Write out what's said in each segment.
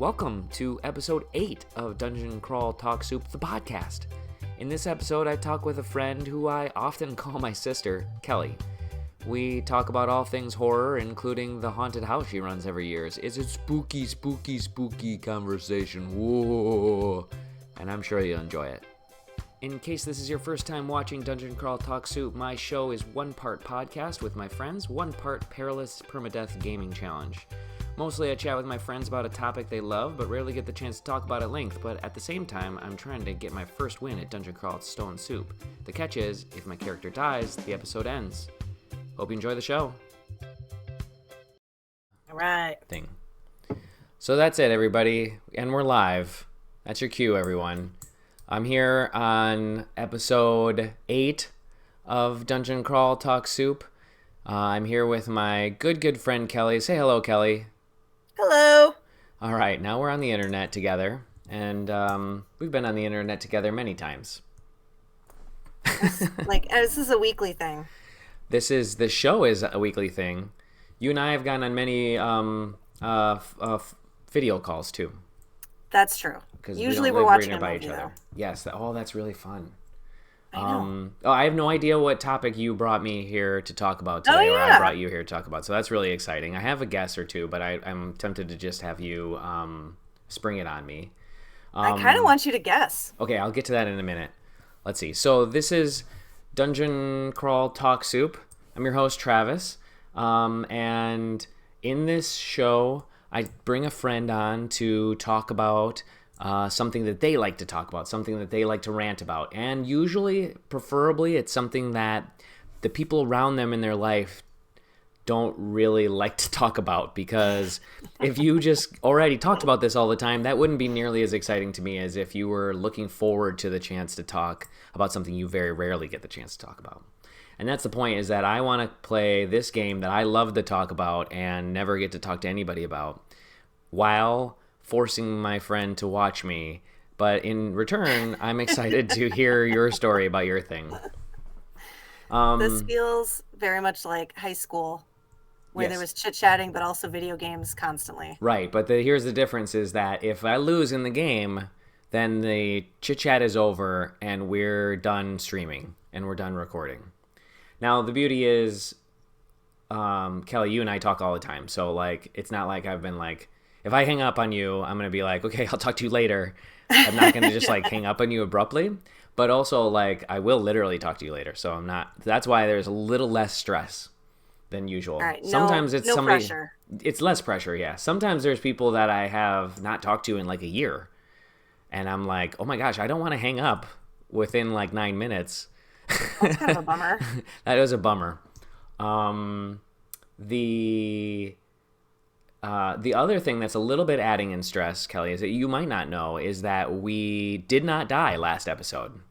Welcome to episode 8 of Dungeon Crawl Talk Soup, the podcast. In this episode, I talk with a friend who I often call my sister, Kelly. We talk about all things horror, including the haunted house she runs every year. It's a spooky, spooky, spooky conversation. Whoa! And I'm sure you'll enjoy it. In case this is your first time watching Dungeon Crawl Talk Soup, my show is one part podcast with my friends, one part perilous permadeath gaming challenge. Mostly I chat with my friends about a topic they love, but rarely get the chance to talk about at length, but at the same time, I'm trying to get my first win at Dungeon Crawl Stone Soup. The catch is, if my character dies, the episode ends. Hope you enjoy the show. All right. So that's it, everybody, and we're live. That's your cue, everyone. I'm here on episode 8 of Dungeon Crawl Talk Soup. I'm here with my good friend Kelly. Say hello, Kelly. Hello. All right, now we're on the internet together, and we've been on the internet together many times. This is a weekly thing. The show is a weekly thing. You and I have gone on many video calls too. That's true. Usually we're watching a movie, each other. Yes. That's really fun. I know. I have no idea what topic you brought me here to talk about today, or I brought you here to talk about. So that's really exciting. I have a guess or two, but I'm tempted to just have you spring it on me. I kind of want you to guess. Okay, I'll get to that in a minute. Let's see. So this is Dungeon Crawl Talk Soup. I'm your host, Travis. And in this show, I bring a friend on to talk about something that they like to talk about, something that they like to rant about. And usually, preferably, it's something that the people around them in their life don't really like to talk about, because if you just already talked about this all the time, that wouldn't be nearly as exciting to me as if you were looking forward to the chance to talk about something you very rarely get the chance to talk about. And that's the point, is that I want to play this game that I love to talk about and never get to talk to anybody about, while forcing my friend to watch me. But in return, I'm excited to hear your story about your thing. This feels very much like high school, where there was chit-chatting, but also video games constantly. Right, but here's the difference, is that if I lose in the game, then the chit-chat is over, and we're done streaming, and we're done recording. Now, the beauty is, Kelly, you and I talk all the time, so, it's not like I've been, if I hang up on you, I'm going to be like, okay, I'll talk to you later. I'm not going to just, hang up on you abruptly, but also, I will literally talk to you later, so I'm not, that's why there's a little less stress than usual. All right, sometimes it's no somebody, pressure. It's less pressure, yeah. Sometimes there's people that I have not talked to in, a year, and I'm like, oh my gosh, I don't want to hang up within, 9 minutes. That's kind of a bummer. That is a bummer. The other thing that's a little bit adding in stress, Kelly, is that you might not know, is that we did not die last episode.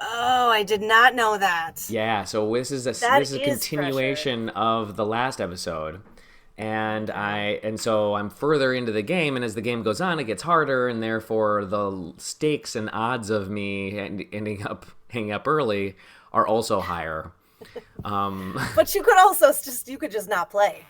Oh, I did not know that. Yeah, so this is a continuation pressure of the last episode. And so I'm further into the game, and as the game goes on, it gets harder, and therefore the stakes and odds of me ending up hanging up early are also higher. But you could also just not play.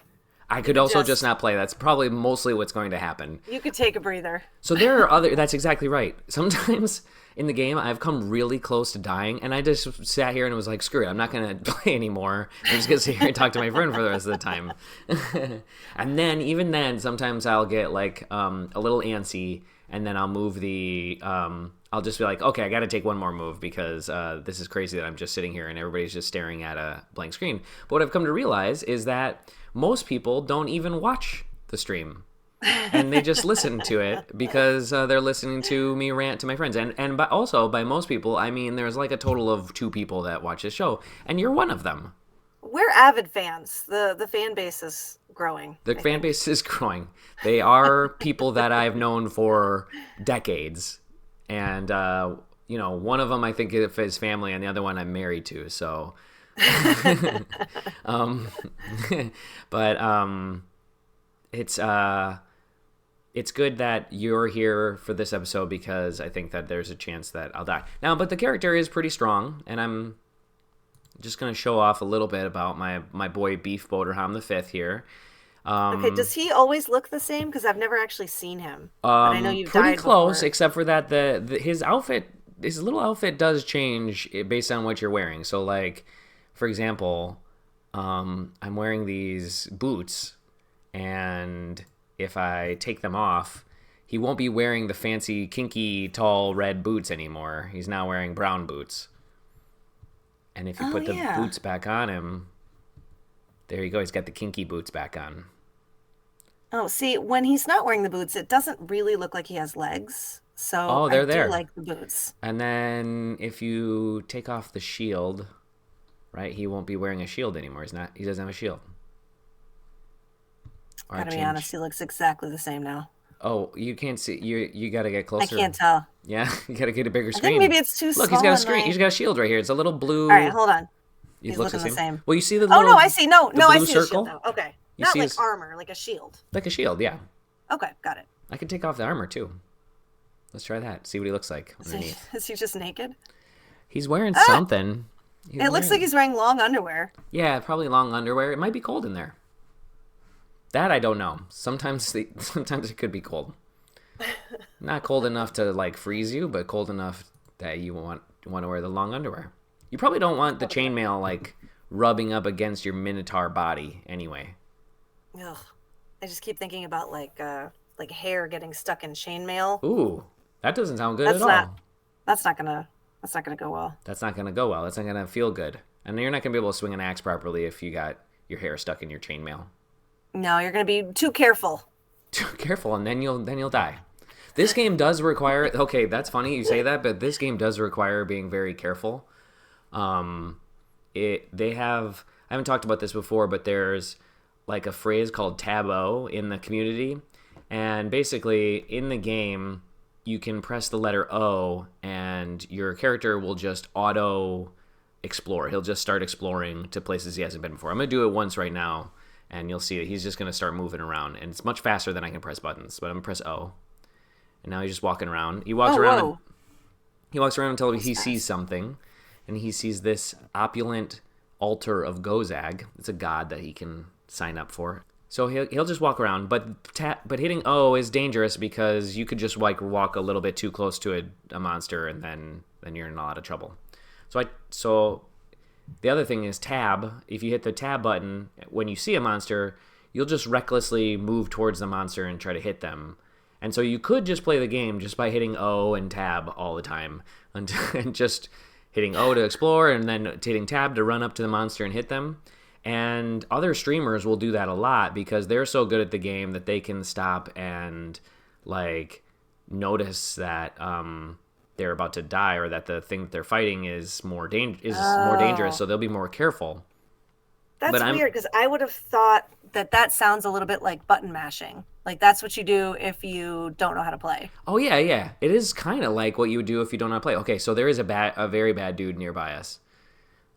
I could also just not play. That's probably mostly what's going to happen. You could take a breather. So there are that's exactly right. Sometimes in the game, I've come really close to dying, and I just sat here and was like, screw it, I'm not going to play anymore. I'm just going to sit here and talk to my friend for the rest of the time. And then, even then, sometimes I'll get a little antsy, and then I'll move I'll just be like, okay, I got to take one more move, because this is crazy that I'm just sitting here and everybody's just staring at a blank screen. But what I've come to realize is that most people don't even watch the stream, and they just listen to it because they're listening to me rant to my friends. And by most people, I mean there's a total of 2 people that watch this show, and you're one of them. We're avid fans. The fan base is growing. The fan base is growing. They are people that I've known for decades. And, one of them I think is family, and the other one I'm married to, so... But it's good that you're here for this episode, because I think that there's a chance that I'll die. Now, but the character is pretty strong, and I'm just going to show off a little bit about my boy Beef Boderham the Fifth here. Okay, does he always look the same? Because I've never actually seen him, but I know you've Pretty died close, before. except for that his little outfit does change based on what you're wearing. So, like, for example, I'm wearing these boots, and if I take them off, he won't be wearing the fancy, kinky, tall red boots anymore. He's now wearing brown boots. And if you Oh put the yeah. boots back on him, there you go. He's got the kinky boots back on. Oh, see, when he's not wearing the boots, it doesn't really look like he has legs. So Oh, I they're do there. like the boots. And then if you take off the shield, right, he won't be wearing a shield anymore. He doesn't have a shield. Or I Gotta be honest, change. he looks exactly the same now. Oh, you can't see. You got to get I closer. can't tell. Yeah, you got to get a bigger I think screen. maybe it's too Look, he's small got a on screen. my. He's got a shield right here. It's a little All right, blue. hold on. It He's looks the looking the same. same. Well, you see the Oh no, little I see. No, the no, I blue see the shield circle? now. Okay, You not see like his armor, like a shield. like a shield. Yeah, Okay, got it. I can take off the armor too. Let's try that. See what he looks like Is he, underneath. is he just naked? He's wearing Ah, something. He's it looks like wearing he's wearing long underwear. Yeah, probably long underwear. It might be cold in there. That I don't know. Sometimes it could be cold. Not cold enough to like freeze you, but cold enough that you want to wear the long underwear. You probably don't want the Okay. chainmail like rubbing up against your minotaur body anyway. Ugh. I just keep thinking about like hair getting stuck in chainmail. Ooh, that doesn't sound good at That's not all. that's not gonna that's not gonna go well. That's not gonna go well. That's not gonna feel good, and you're not gonna be able to swing an axe properly if you got your hair stuck in your chainmail. No, you're gonna be too careful. Careful, and then you'll die. This game does require. Okay, that's funny you say that, but this game does require being very careful. Um, they have. I haven't talked about this before, but there's like a phrase called taboo in the community, and basically in the game you can press the letter O, and your character will just auto explore. He'll just start exploring to places he hasn't been before. I'm gonna do it once right now, and you'll see that he's just gonna start moving around, and it's much faster than I can press buttons. But I'm gonna press O, and now he's just walking around. He walks Oh, around and whoa. he walks around until That's he sees fast. something, and he sees this opulent altar of Gozag. It's a god that he can sign up for. So he'll just walk around, but hitting O is dangerous because you could just like walk a little bit too close to a monster, and then you're in a lot of trouble. So the other thing is tab. If you hit the tab button when you see a monster, you'll just recklessly move towards the monster and try to hit them. And so you could just play the game just by hitting O and tab all the time, and just hitting O to explore and then hitting tab to run up to the monster and hit them. And other streamers will do that a lot because they're so good at the game that they can stop and like notice that they're about to die, or that the thing that they're fighting is more dangerous, Oh, so they'll be more careful. But that's I'm weird because I would have thought that sounds a little bit like button mashing. Like that's what you do if you don't know how to play. Oh yeah, yeah. It is kind of like what you would do if you don't know how to play. Okay, so there is a very bad dude nearby us.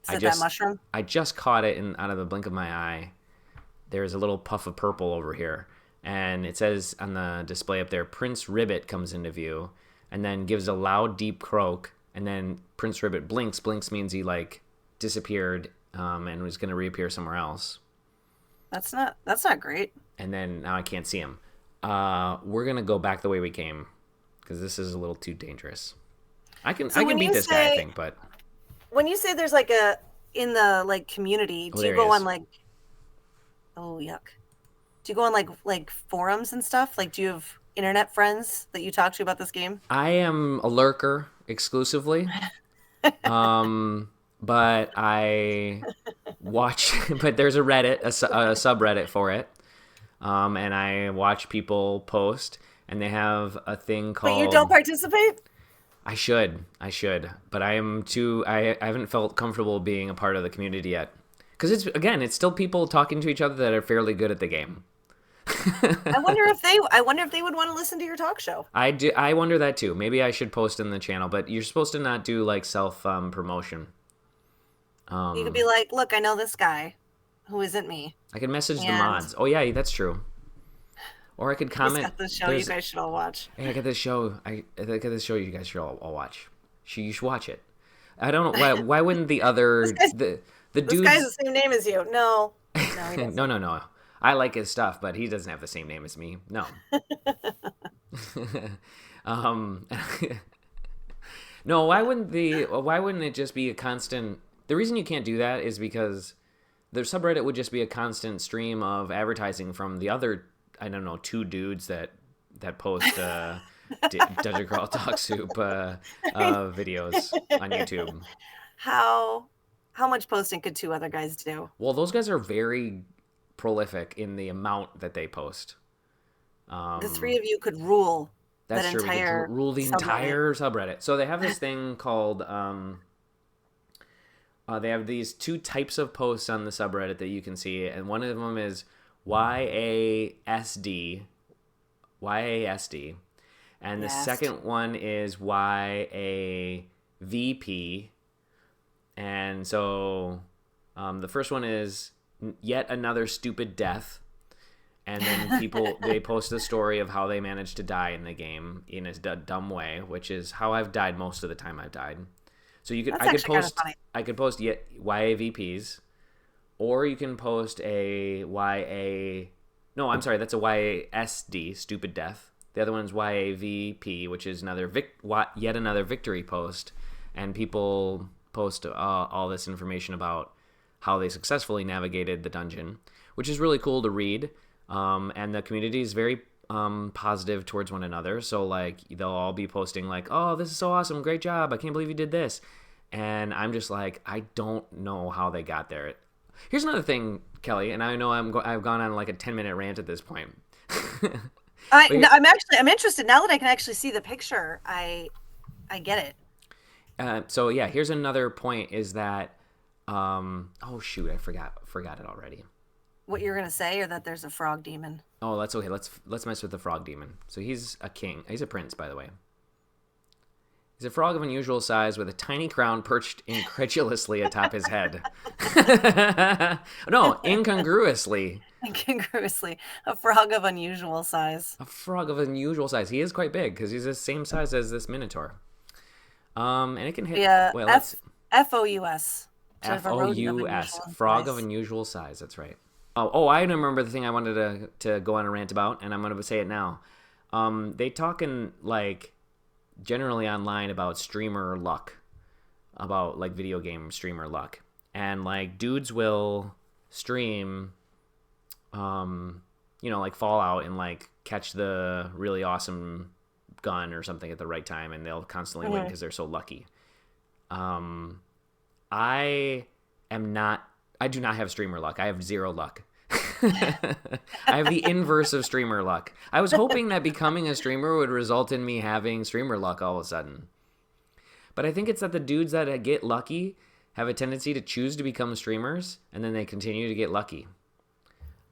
Is I it that just mushroom? I just caught it out of the blink of my eye. There's a little puff of purple over here, and it says on the display up there, Prince Ribbit comes into view, and then gives a loud, deep croak, and then Prince Ribbit blinks. Blinks means he like disappeared, and was gonna reappear somewhere else. That's not great. And then now I can't see him. We're gonna go back the way we came because this is a little too dangerous. So I can beat this guy, I think, but when you say there's like a in the like community, oh, do you there he go on is. like oh yuck. Do you go on like forums and stuff? Like do you have internet friends that you talk to about this game? I am a lurker exclusively. But I watch. But there's a Reddit, a subreddit for it, and I watch people post, and they have a thing But you don't called. participate? I should, but I am too. I haven't felt comfortable being a part of the community yet, because it's still people talking to each other that are fairly good at the game. I wonder if they would want to listen to your talk show. I do. I wonder that too. Maybe I should post in the channel, but you're supposed to not do like self promotion. You could be like, "Look, I know this guy who isn't me, I could message the and mods. Oh yeah, that's true. Or I could he's comment. got this show you There's, guys should all watch." hey, I got this show. I got this show. You guys should all watch. You should watch it. I don't know why. Why wouldn't the This other guy's the this guy has dudes? the same name as you. No, no, he No, doesn't. no, no. I like his stuff, but he doesn't have the same name as me. No. um, no, why wouldn't it just be a constant? The reason you can't do that is because the subreddit would just be a constant stream of advertising from the other, I don't know, two dudes that post Dungeon Crawl Talk Soup videos on YouTube. How much posting could two other guys do? Well, those guys are very prolific in the amount that they post. The three of you could rule That's that true. entire We could rule the entire subreddit. So they have this thing called. They have these two types of posts on the subreddit that you can see, and one of them is YASD, and the second one is YAVP, and so the first one is yet another stupid death. And then they post the story of how they managed to die in the game in a dumb way, which is how I've died most of the time I've died. So I could post yet YAVPs, or you can post a that's a YASD, stupid death. The other one's YAVP, which is yet another victory post, and people post all this information about how they successfully navigated the dungeon, which is really cool to read. And the community is very positive towards one another. So like they'll all be posting like, "Oh, this is so awesome! Great job! I can't believe you did this." And I'm just like, I don't know how they got there. Here's another thing, Kelly, and I know I've gone on like a 10-minute rant at this point. I'm interested now that I can actually see the picture. I get it. So yeah, here's another point: is that oh shoot, I forgot it already. What you're gonna say, or that there's a frog demon? Oh, that's okay. Let's mess with the frog demon. So he's a king. He's a prince, by the way. He's a frog of unusual size with a tiny crown perched incredulously atop his head. No, incongruously. Incongruously, a frog of unusual size. A frog of unusual size. He is quite big because he's the same size as this minotaur. And it can hit. Yeah, well, FOUS. FOUS. Frog of unusual size. That's right. Oh, I remember the thing I wanted to go on a rant about, and I'm going to say it now. They talk in, like, generally online about streamer luck, about, like, video game streamer luck. And, like, dudes will stream, like, Fallout and, like, catch the really awesome gun or something at the right time, and they'll constantly win because they're so lucky. I do not have streamer luck. I have zero luck. I have the inverse of streamer luck. I was hoping that becoming a streamer would result in me having streamer luck all of a sudden. But I think it's that the dudes that get lucky have a tendency to choose to become streamers, and then they continue to get lucky.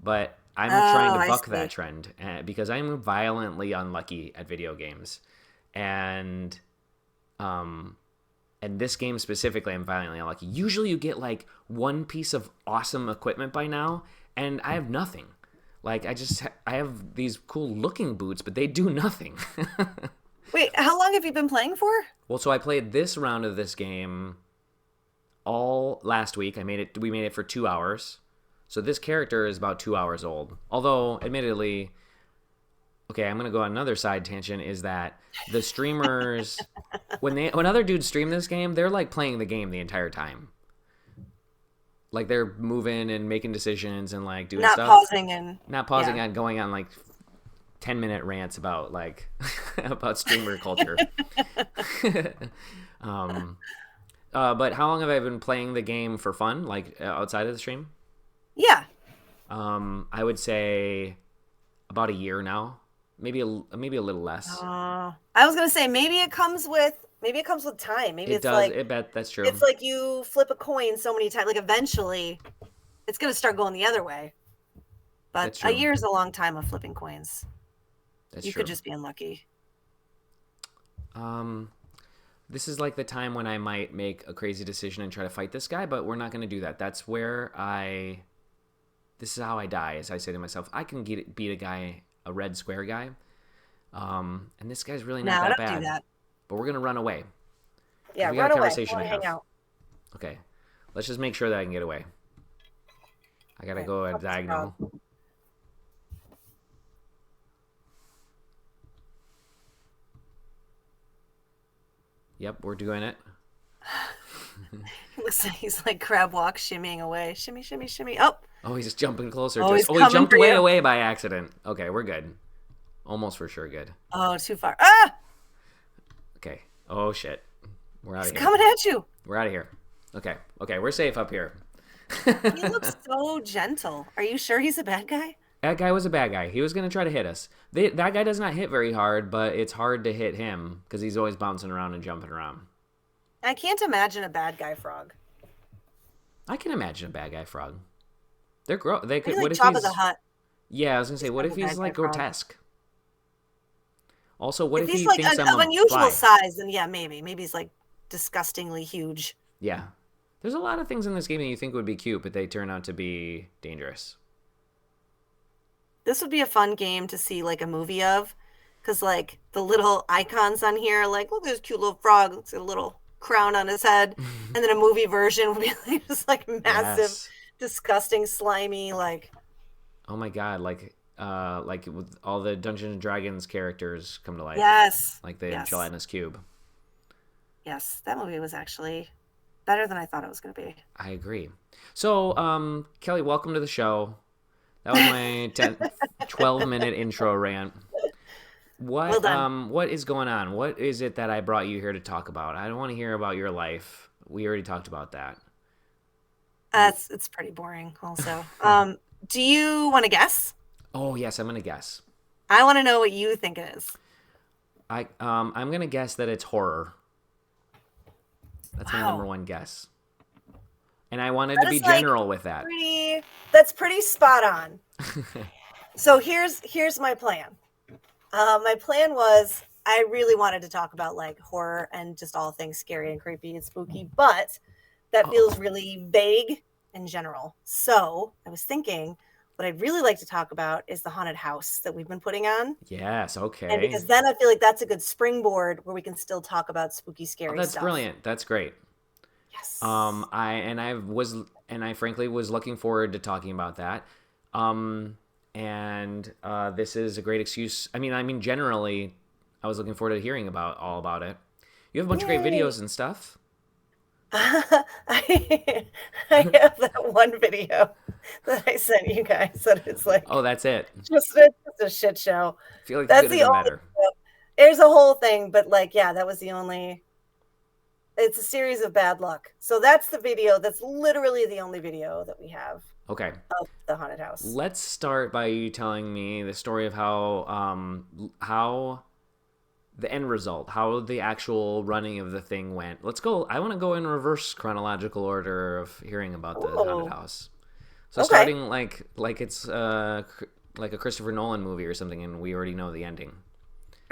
But I'm trying to buck that trend because I'm violently unlucky at video games. And this game specifically, I'm violently unlucky. Usually you get like one piece of awesome equipment by now, and I have nothing. Like I have these cool looking boots, but they do nothing. Wait, how long have you been playing for? Well, so I played this round of this game all last week. We made it for 2 hours. So this character is about 2 hours old. Although, admittedly, okay, I'm gonna go on another side tangent. Is that the streamers when other dudes stream this game, they're like playing the game the entire time. Like they're moving and making decisions and like doing stuff. Not pausing and going on like 10-minute rants about like about streamer culture. But how long have I been playing the game for fun, like outside of the stream? Yeah. I would say about a year now. Maybe a little less. I was gonna say maybe it comes with time. Maybe it's like I bet that's true. It's like you flip a coin so many times. Like eventually, it's gonna start going the other way. But a year is a long time of flipping coins. You could just be unlucky. This is like the time when I might make a crazy decision and try to fight this guy, but we're not going to do that. That's where this is how I die, as I say to myself, I can beat a guy, a red square guy. And this guy's really not that bad. Do that. But we're going to run away. Yeah, run away. Hang out. Okay. Let's just make sure that I can get away. I got to go at diagonal. Yep, we're doing it. He looks like he's like crab walk shimmying away. Shimmy, shimmy, shimmy. Oh. Oh, he's just jumping closer Oh, to us. he's Oh, he coming jumped for way you. away by accident. Okay, we're good. Almost for sure good. Oh, too far. Ah! Okay. Oh, shit. We're out of He's here. coming at you. We're out of here. Okay. Okay, we're safe up here. He looks so gentle. Are you sure he's a bad guy? That guy was a bad guy. He was going to try to hit us. That guy does not hit very hard, but it's hard to hit him because he's always bouncing around and jumping around. I can't imagine a bad guy frog. I can imagine a bad guy frog. They could. Like What if Jabba he's? the Hutt. Yeah, I was gonna say, what if he's like grotesque? Also, what if he like thinks I'm of a unusual fly? size? Then yeah, maybe he's like disgustingly huge. Yeah, there's a lot of things in this game that you think would be cute, but they turn out to be dangerous. This would be a fun game to see like a movie of, because like the little icons on here, like look at this cute little frog, looks like a little crown on his head, and then a movie version would be like just like massive, Yes. disgusting, slimy, like. Oh my god, like with all the Dungeons and Dragons characters come to life. Yes. Like the Yes. gelatinous cube. Yes, that movie was actually better than I thought it was going to be. I agree. So, Kelly, welcome to the show. That was my 12-minute intro rant. What Well done. what is going on? What is it that I brought you here to talk about? I don't want to hear about your life. We already talked about that. It's pretty boring also. Do you want to guess? Oh, yes, I'm going to guess. I want to know what you think it is. I'm going to guess that it's horror. That's my Wow. number one guess. And I wanted That to be is, like, general with that. That's pretty spot on. So here's my plan. My plan was I really wanted to talk about like horror and just all things scary and creepy and spooky, but that feels really vague in general. So I was thinking what I'd really like to talk about is the haunted house that we've been putting on. Yes, And okay. because then I feel like that's a good springboard where we can still talk about spooky, scary That's stuff. brilliant. That's great. Yes. I frankly was looking forward to talking about that. This is a great excuse. I mean, generally, I was looking forward to hearing all about it. You have a bunch of great videos and stuff. I have that one video that I sent you guys that is like, Oh, that's it. just a shit show. I feel like That's it could the have been only better. video. There's a whole thing, but like, yeah, that was the only. It's a series of bad luck. So that's the video. That's literally the only video that we have Okay. of the haunted house. Let's start by you telling me the story of how the end result, how the actual running of the thing went. Let's go. I want to go in reverse chronological order of hearing about the haunted house. So Okay. starting like it's like a Christopher Nolan movie or something, and we already know the ending.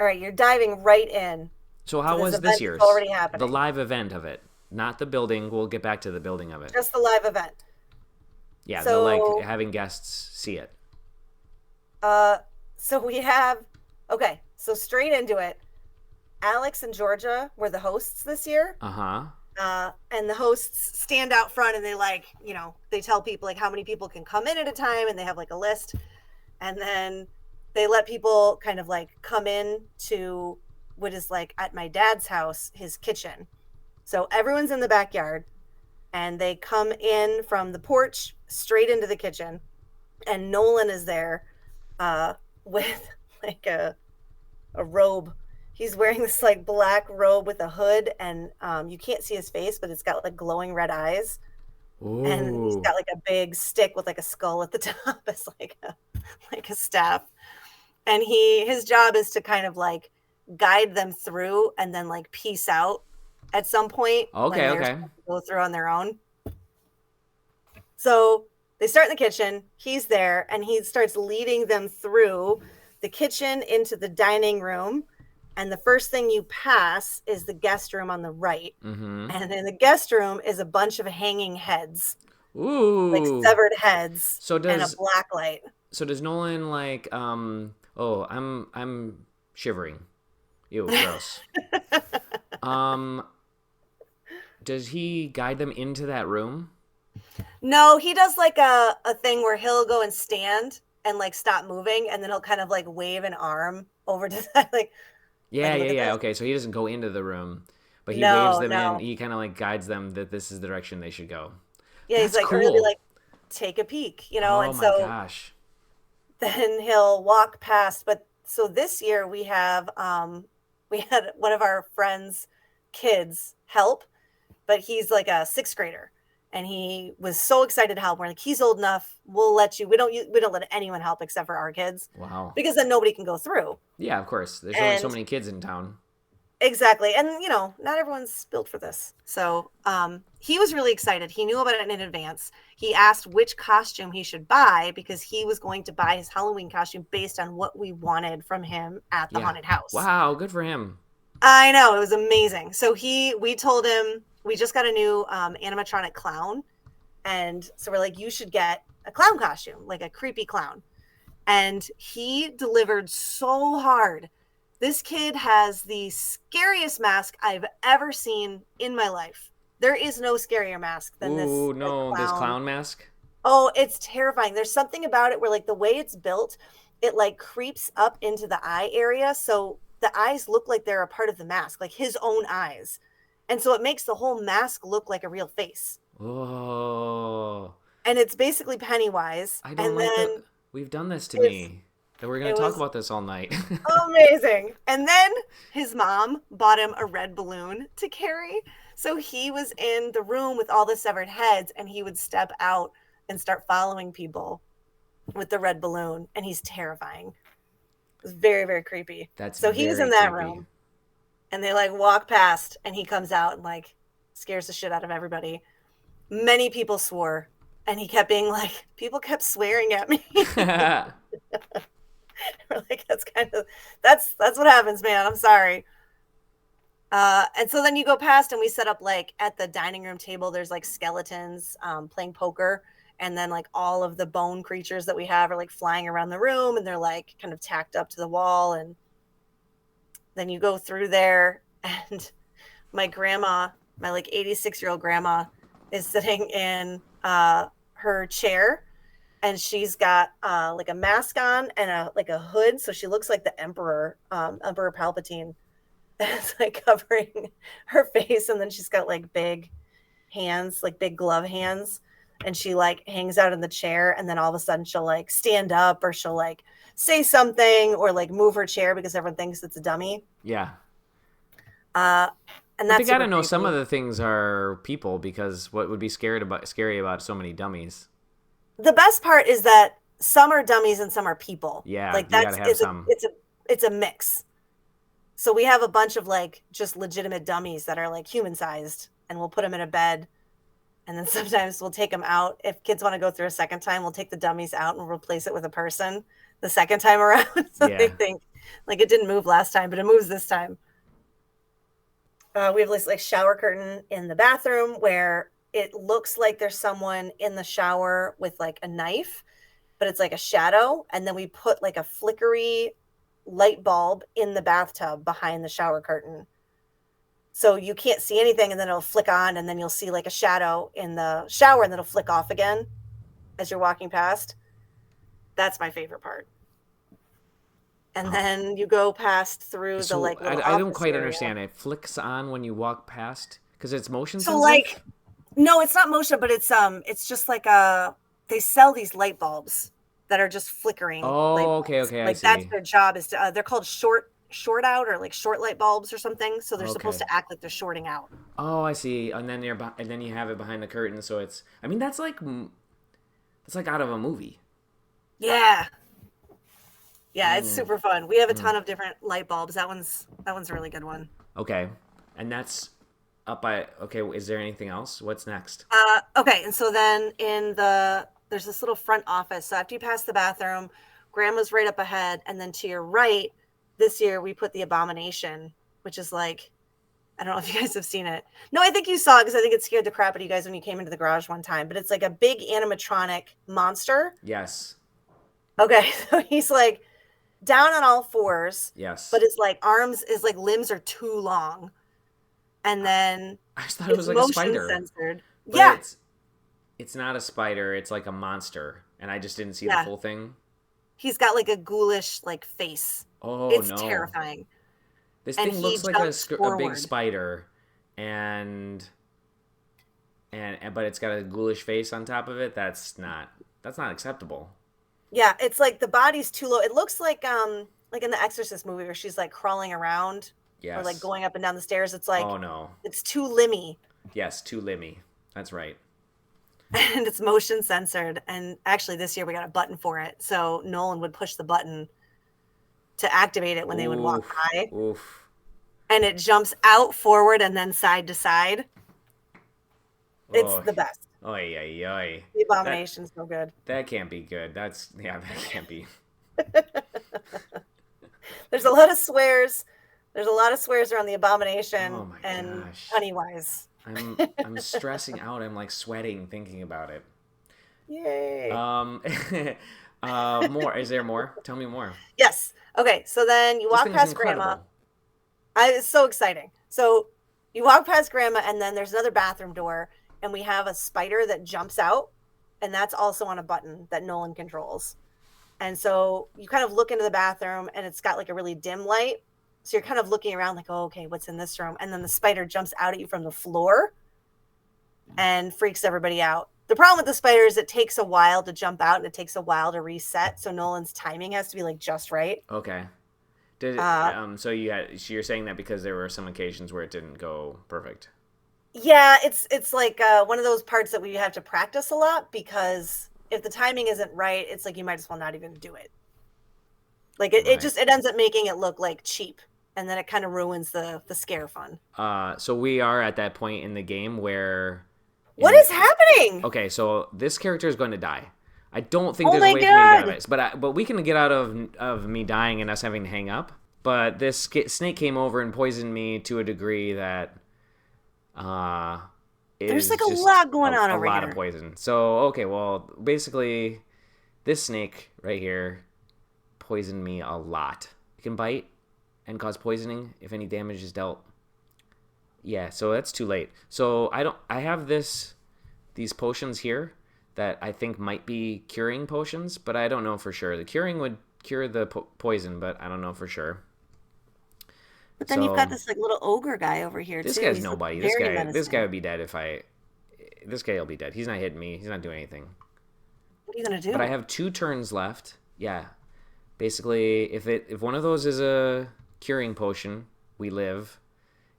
All right, you're diving right in. So how this was event this that's year's? already happening. The live event of it, not the building. We'll get back to the building of it. Just the live event. Yeah, So- like having guests see it. So we have, okay, so straight into it. Alex and Georgia were the hosts this year. Uh-huh. And the hosts stand out front and they like, they tell people like how many people can come in at a time and they have like a list. And then they let people kind of like come in to what is like at my dad's house, his kitchen. So everyone's in the backyard and they come in from the porch straight into the kitchen. And Nolan is there with like a robe. He's wearing this like black robe with a hood, and you can't see his face, but it's got like glowing red eyes. Ooh. And he's got like a big stick with like a skull at the top as like a staff. And his job is to kind of like guide them through and then like peace out at some point. Okay, when they're okay. supposed to go through on their own. So they start in the kitchen. He's there, and he starts leading them through the kitchen into the dining room. And the first thing you pass is the guest room on the right. Mm-hmm. And in the guest room is a bunch of hanging heads. Ooh. Like severed heads. So and a does black light. so does Nolan like oh, I'm shivering. Ew, gross. Does he guide them into that room? No, he does like a thing where he'll go and stand and like stop moving, and then he'll kind of like wave an arm over to that like Yeah, look yeah, at yeah. this. Okay, so he doesn't go into the room. but he waves No, them in. no. He kind of like guides them that this is the direction they should go. Yeah, he's That's like, or he'll be cool. like, take a peek, you know? Oh And my so gosh. then he'll walk past. But so this year we had one of our friends' kids help, but he's like a sixth grader. And he was so excited to help. We're like, he's old enough. We'll let you. We don't let anyone help except for our kids, Wow. because then nobody can go through. Yeah, of course. There's only so And many kids in town. exactly. And not everyone's built for this. So he was really excited. He knew about it in advance. He asked which costume he should buy because he was going to buy his Halloween costume based on what we wanted from him at the Yeah. haunted house. Wow, good for him. I know, it was amazing. So we told him we just got a new animatronic clown. And so we're like, you should get a clown costume, like a creepy clown. And he delivered so hard. This kid has the scariest mask I've ever seen in my life. There is no scarier mask than this Ooh, like no, this clown. clown mask. Oh, it's terrifying. There's something about it where like the way it's built, it like creeps up into the eye area. So the eyes look like they're a part of the mask, like his own eyes. And so it makes the whole mask look like a real face. Oh, And it's basically Pennywise. I don't And like then the. We've done this to his me. And we're gonna it talk was about this all night. amazing. And then his mom bought him a red balloon to carry. So he was in the room with all the severed heads and he would step out and start following people with the red balloon. And he's terrifying. It was very, very creepy. That's So he was very in that creepy. room and they like walk past and he comes out and like scares the shit out of everybody. Many people swore and he kept being like, people kept swearing at me. We're like, that's what happens, man. I'm sorry. And so then you go past and we set up like at the dining room table, there's like skeletons playing poker. And then like all of the bone creatures that we have are like flying around the room and they're like kind of tacked up to the wall. And then you go through there and my grandma, my like 86-year-old grandma is sitting in her chair and she's got like a mask on and a hood. So she looks like the Emperor Palpatine. And it's like covering her face. And then she's got like big hands, like big glove hands. And she like hangs out in the chair. And then all of a sudden she'll like stand up or she'll like say something or like move her chair because everyone thinks it's a dummy. Yeah. And But that's they gotta super know some creepy. of the things are people because what would be scary about so many dummies? The best part is that some are dummies and some are people. Yeah, Like you gotta have some. it's a mix. So we have a bunch of like just legitimate dummies that are like human sized and we'll put them in a bed. And then sometimes we'll take them out. If kids want to go through a second time, we'll take the dummies out and replace it with a person the second time around. So they Yeah. think like it didn't move last time, but it moves this time. We have this like shower curtain in the bathroom where it looks like there's someone in the shower with like a knife, but it's like a shadow. And then we put like a flickery light bulb in the bathtub behind the shower curtain. So you can't see anything and then it'll flick on and then you'll see like a shadow in the shower and then it'll flick off again as you're walking past. That's my favorite part. And then you go past through the So like little I don't office quite area. understand. It flicks on when you walk past because it's motion So sensitive. like no, it's not motion, but it's just like they sell these light bulbs that are just flickering light Oh, okay, bulbs. okay, I Like that's see. their job is to they're called short out or like short light bulbs or something. So they're supposed Okay. to act like they're shorting out. Oh, I see. And then and then you have it behind the curtain, so it's. I mean, that's like out of a movie. Yeah. Yeah, it's Mm, super fun. We have a mm. ton of different light bulbs. That one's a really good one. Okay, and that's up by. Okay, is there anything else? What's next? Okay, and so then there's this little front office. So after you pass the bathroom, grandma's right up ahead, and then to your right, this year we put the abomination, which is like, I don't know if you guys have seen it. No, I think you saw it because I think it scared the crap out of you guys when you came into the garage one time. But it's like a big animatronic monster. Yes. Okay, so he's like down on all fours, Yes. but his like limbs are too long. And then I just thought it it's was like a motion spider, censored. but Yeah, it's not a spider. It's like a monster, and I just didn't see the yeah. full thing. He's got like a ghoulish like face. Oh It's no. terrifying. This And thing he looks like jumps a big forward. spider, and but it's got a ghoulish face on top of it. That's not acceptable. Yeah, it's like the body's too low. It looks like in the Exorcist movie where she's like crawling around or like Yes. going up and down the stairs. It's like Oh no. it's too limmy Yes, too limmy. That's right. and it's motion censored. And actually this year we got a button for it. So Nolan would push the button to activate it when they would walk Oof. by. Oof. And it jumps out forward and then side to side. It's Oh. the best. Oy, oy, oy. The Abomination's so good. That can't be good. That can't be. There's a lot of swears. There's a lot of swears around the Abomination Oh my and gosh. Pennywise. I'm stressing out. I'm like sweating thinking about it. Yay. More. Is there more? Tell me more. Yes. Okay. So then you This walk thing is past incredible. Grandma. It's so exciting. So you walk past Grandma, and then there's another bathroom door, and we have a spider that jumps out, and that's also on a button that Nolan controls. And so you kind of look into the bathroom, and it's got like a really dim light. So you're kind of looking around like, oh, okay, what's in this room? And then the spider jumps out at you from the floor and freaks everybody out. The problem with the spider is it takes a while to jump out and it takes a while to reset. So Nolan's timing has to be like just right. Okay. So you're saying that because there were some occasions where it didn't go perfect. Yeah, it's like one of those parts that we have to practice a lot because if the timing isn't right, it's like you might as well not even do it. Like it ends up making it look like cheap, and then it kind of ruins the scare fun. So we are at that point in the game where. What is happening? Okay, so this character is going to die. I don't think Oh there's a my way for me to get out of God. it. But we can get out of me dying and us having to hang up. But this snake came over and poisoned me to a degree that There's is like a just lot going on a over lot here. of poison. So okay, well basically this snake right here poisoned me a lot. It can bite and cause poisoning if any damage is dealt. Yeah, so that's too late. So I have these potions here that I think might be curing potions, but I don't know for sure. The curing would cure the poison, but I don't know for sure. But then you've got this like little ogre guy over here This too. guy's He's nobody. very This menacing. guy would be dead this guy will be dead. He's not hitting me. He's not doing anything. What are you gonna do? But I have 2 turns left. Yeah. Basically, if one of those is a curing potion, we live.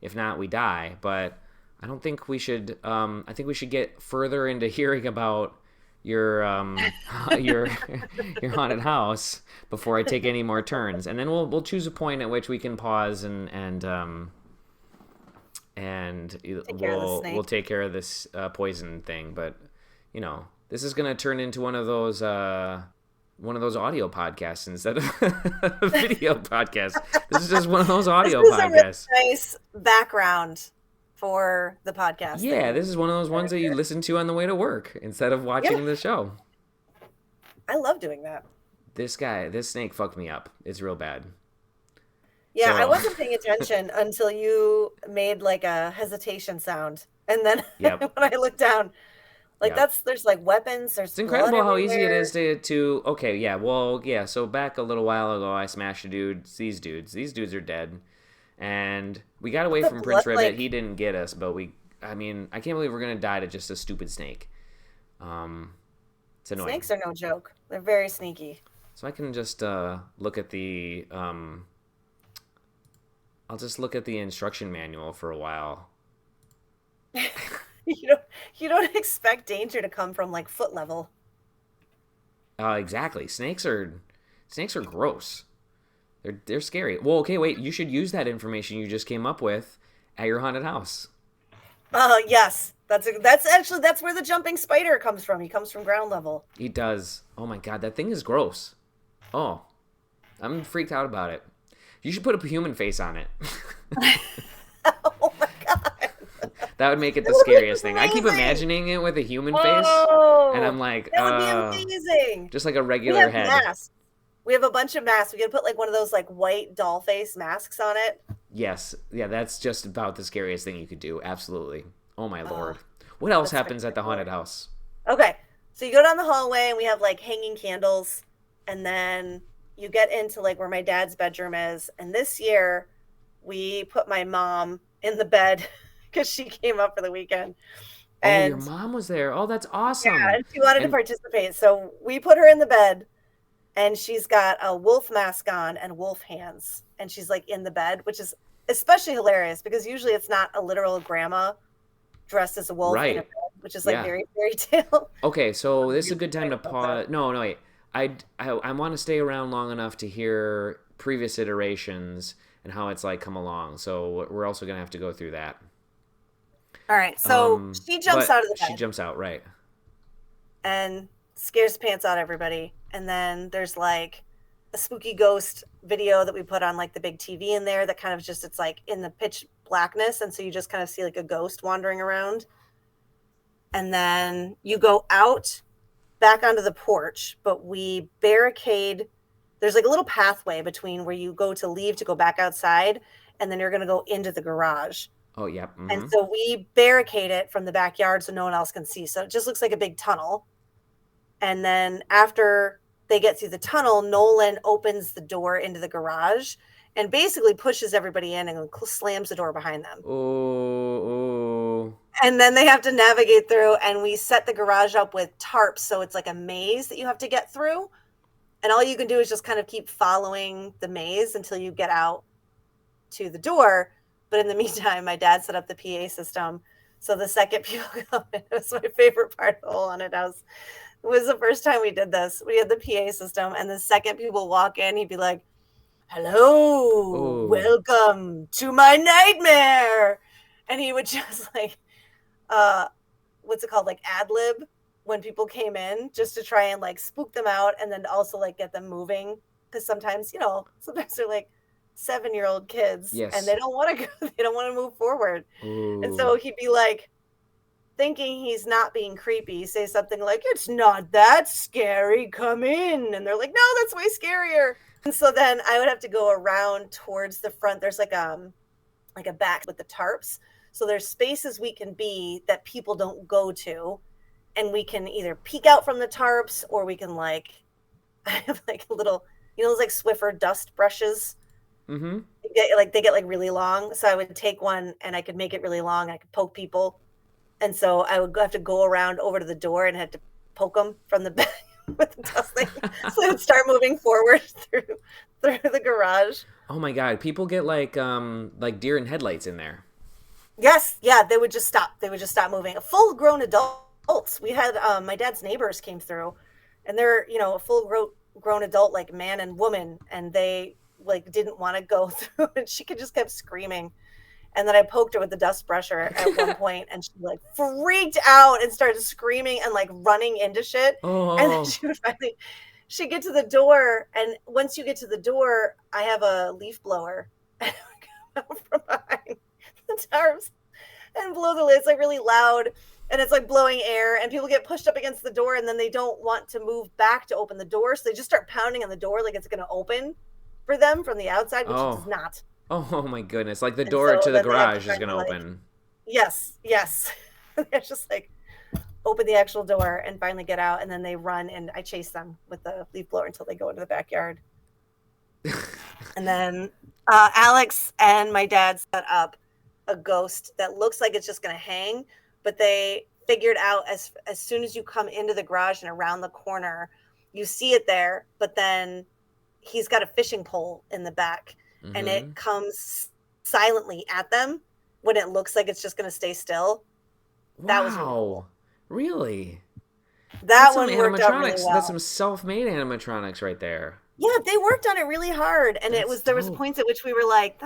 If not, we die. But I don't think we should. I think we should get further into hearing about your your your haunted house before I take any more turns, and then we'll choose a point at which we can pause and we'll take care of this poison thing. But you know, this is gonna turn into one of those audio podcasts instead of a video podcast. This is just one of those audio This is a really podcasts. nice background for the podcast. Yeah, this is one of those ones that you listen to on the way to work instead of watching the show. I love doing that. This snake fucked me up. It's real bad. Yeah, So- I wasn't paying attention until you made like a hesitation sound. And then Yep. when I looked down, like Yep. there's like weapons, there's It's incredible blood how easy it everywhere. is to okay, yeah, well, yeah, so back a little while ago I smashed a dude, these dudes. These dudes are dead. And we got away The from Prince blood, Ribbit. like- He didn't get us, but I can't believe we're going to die to just a stupid snake. It's annoying. Snakes are no joke. They're very sneaky. So I can just look at the I'll just look at the instruction manual for a while. You don't expect danger to come from like foot level. Exactly. Snakes are gross. They're scary. Well, okay, wait. You should use that information you just came up with at your haunted house. Yes. That's where the jumping spider comes from. He comes from ground level. He does. Oh my god, that thing is gross. Oh, I'm freaked out about it. You should put a human face on it. Oh my god. That would make it the That would be scariest thing. I keep amazing. imagining it with a human face, Oh, and I'm like, that would be amazing. just like a We regular have head. masks. We have a bunch of masks. We could put like one of those like white doll face masks on it. Yes, yeah, that's just about the scariest thing you could do. Absolutely. Oh my lord. What else that's happens at the haunted house? Okay. So you go down the hallway and we have like hanging candles, and then you get into like where my dad's bedroom is. And this year we put my mom in the bed because she came up for the weekend. Oh, your And mom was there. Oh, that's yeah, awesome. and she wanted to And participate. So we put her in the bed, and she's got a wolf mask on and wolf hands. And she's like in the bed, which is especially hilarious because usually it's not a literal grandma dressed as a wolf in a right. bed, which is like Yeah. very fairy tale. Okay, so this is a Really good time to excited about that. pause. No, no, wait. I want to stay around long enough to hear previous iterations and how it's like come along. So we're also gonna have to go through that. All right, so she jumps out But of the she bed jumps out, right? and scares the pants out of everybody. And then there's like a spooky ghost video that we put on like the big TV in there that kind of just it's like in the pitch blackness, and so you just kind of see like a ghost wandering around. And then you go out back onto the porch, but we barricade. There's like a little pathway between where you go to leave to go back outside, and then you're going to go into the garage. Oh, yep. And Mm-hmm. so we barricade it from the backyard so no one else can see. So it just looks like a big tunnel. And then after they get through the tunnel, Nolan opens the door into the garage and basically pushes everybody in and slams the door behind them. Oh, And then they have to navigate through, and we set the garage up with tarps. So it's like a maze that you have to get through. And all you can do is just kind of keep following the maze until you get out to the door. But in the meantime, my dad set up the PA system. So the second people come in, it was my favorite part of the whole haunted house. It was the first time we did this. We had the PA system, and the second people walk in, he'd be like, "Hello, oh, welcome to my nightmare." And he would just like, what's it called? Like ad lib when people came in just to try and like spook them out and then also like get them moving. Because sometimes, sometimes they're like 7-year-old kids and yes. they don't want to go, they don't want to move forward. And Oh, so he'd be like, thinking he's not being creepy, say something like, "It's not that scary, come in." And they're like, "No, that's way scarier." And so then I would have to go around towards the front. There's like a back with the tarps. So there's spaces we can be that people don't go to. And we can either peek out from the tarps or we can like I have like a little, those like Swiffer dust brushes. mm-hmm. They get like really long. So I would take one and I could make it really long and I could poke people. And so I would have to go around over to the door and had to poke them from the back with the dust thing. So they would start moving forward through the garage. Oh my God, people get like deer in headlights in there. Yes, yeah, they would just stop. They would just stop moving. Full grown adults. We had my dad's neighbors came through, and they're a full grown adult like man and woman, and they like didn't want to go through, and she just kept screaming. And then I poked her with the dust brusher at one point, and she like freaked out and started screaming and like running into shit. And then Oh, she would finally, she'd get to the door, and once you get to the door, I have a leaf blower and I would come out from behind the tarps and blow the lid. It's like really loud, and it's like blowing air, and people get pushed up against the door, and then they don't want to move back to open the door, so they just start pounding on the door like it's going to open for them from the outside, which it does oh, not. oh my goodness! Like the And door so to the then they have to garage is gonna finally like, open. yes. They're just like open the actual door and finally get out, and then they run, and I chase them with the leaf blower until they go into the backyard. And then Alex and my dad set up a ghost that looks like it's just going to hang, but they figured out as soon as you come into the garage and around the corner, you see it there, but then he's got a fishing pole in the back, and Mm-hmm. it comes silently at them when it looks like it's just going to stay still. That was really cool. Wow, really? That's That some one worked out really animatronics. That's well. some self-made animatronics right there. Yeah, they worked on it really hard, and That's there was dope. points at which we were like,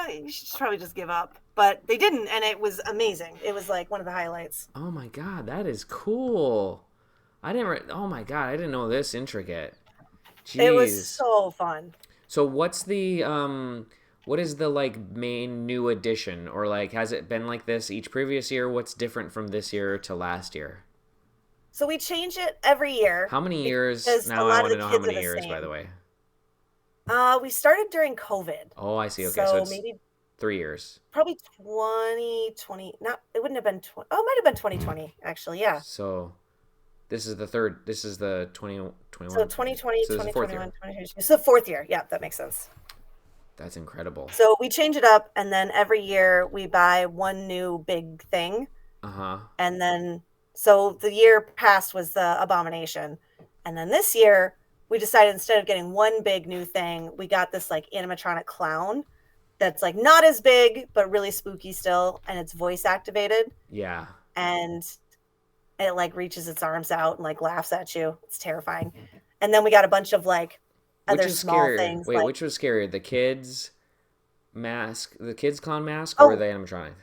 you should probably just give up, but they didn't, and it was amazing. It was like one of the highlights. Oh my God, that is cool. I didn't. Oh my God, I didn't know this intricate. It was Jeez. so fun. So what is the like main new addition, or like has it been like this each previous year? What's different from this year to last year? So we change it every year How many years? because a Now I lot of want to the know how kids are many the years, by the same. way. We started during COVID, Oh, I see. Okay, so so it's maybe 3 years. probably 2020. Not, it wouldn't have been 20. Oh, it might have been 2020 actually. Yeah. So this is the third. This is the 20 So 21. 2020, So this is the fourth 2021, year. 2022. So the fourth year. Yeah, that makes sense. That's incredible. So we change it up, and then every year we buy one new big thing. Uh-huh. And then, so the year past was the abomination. And then this year, we decided instead of getting one big new thing, we got this like animatronic clown that's like not as big, but really spooky still. And it's voice activated. Yeah. And it like reaches its arms out and like laughs at you. It's terrifying. And then we got a bunch of like Which other is small scarier? things Wait, like, which was scarier? The kids clown mask, or oh, the animatronic?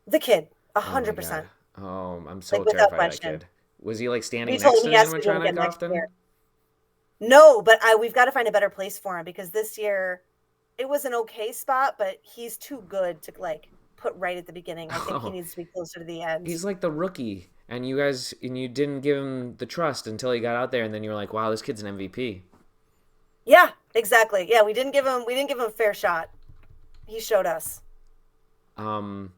the kid, Oh my god. 100%, Oh, I'm so like without terrified of that question. kid. Was he like We standing told next him to he the has to be doing it again animatronic next year. often? No, but we've got to find a better place for him because this year it was an okay spot, but he's too good to like put right at the beginning. I think he Oh, needs to be closer to the end. he's like the rookie, and you didn't give him the trust until he got out there, and then you were like, "Wow, this kid's an MVP." Yeah, exactly. Yeah, we didn't give him a fair shot. He showed us. Um,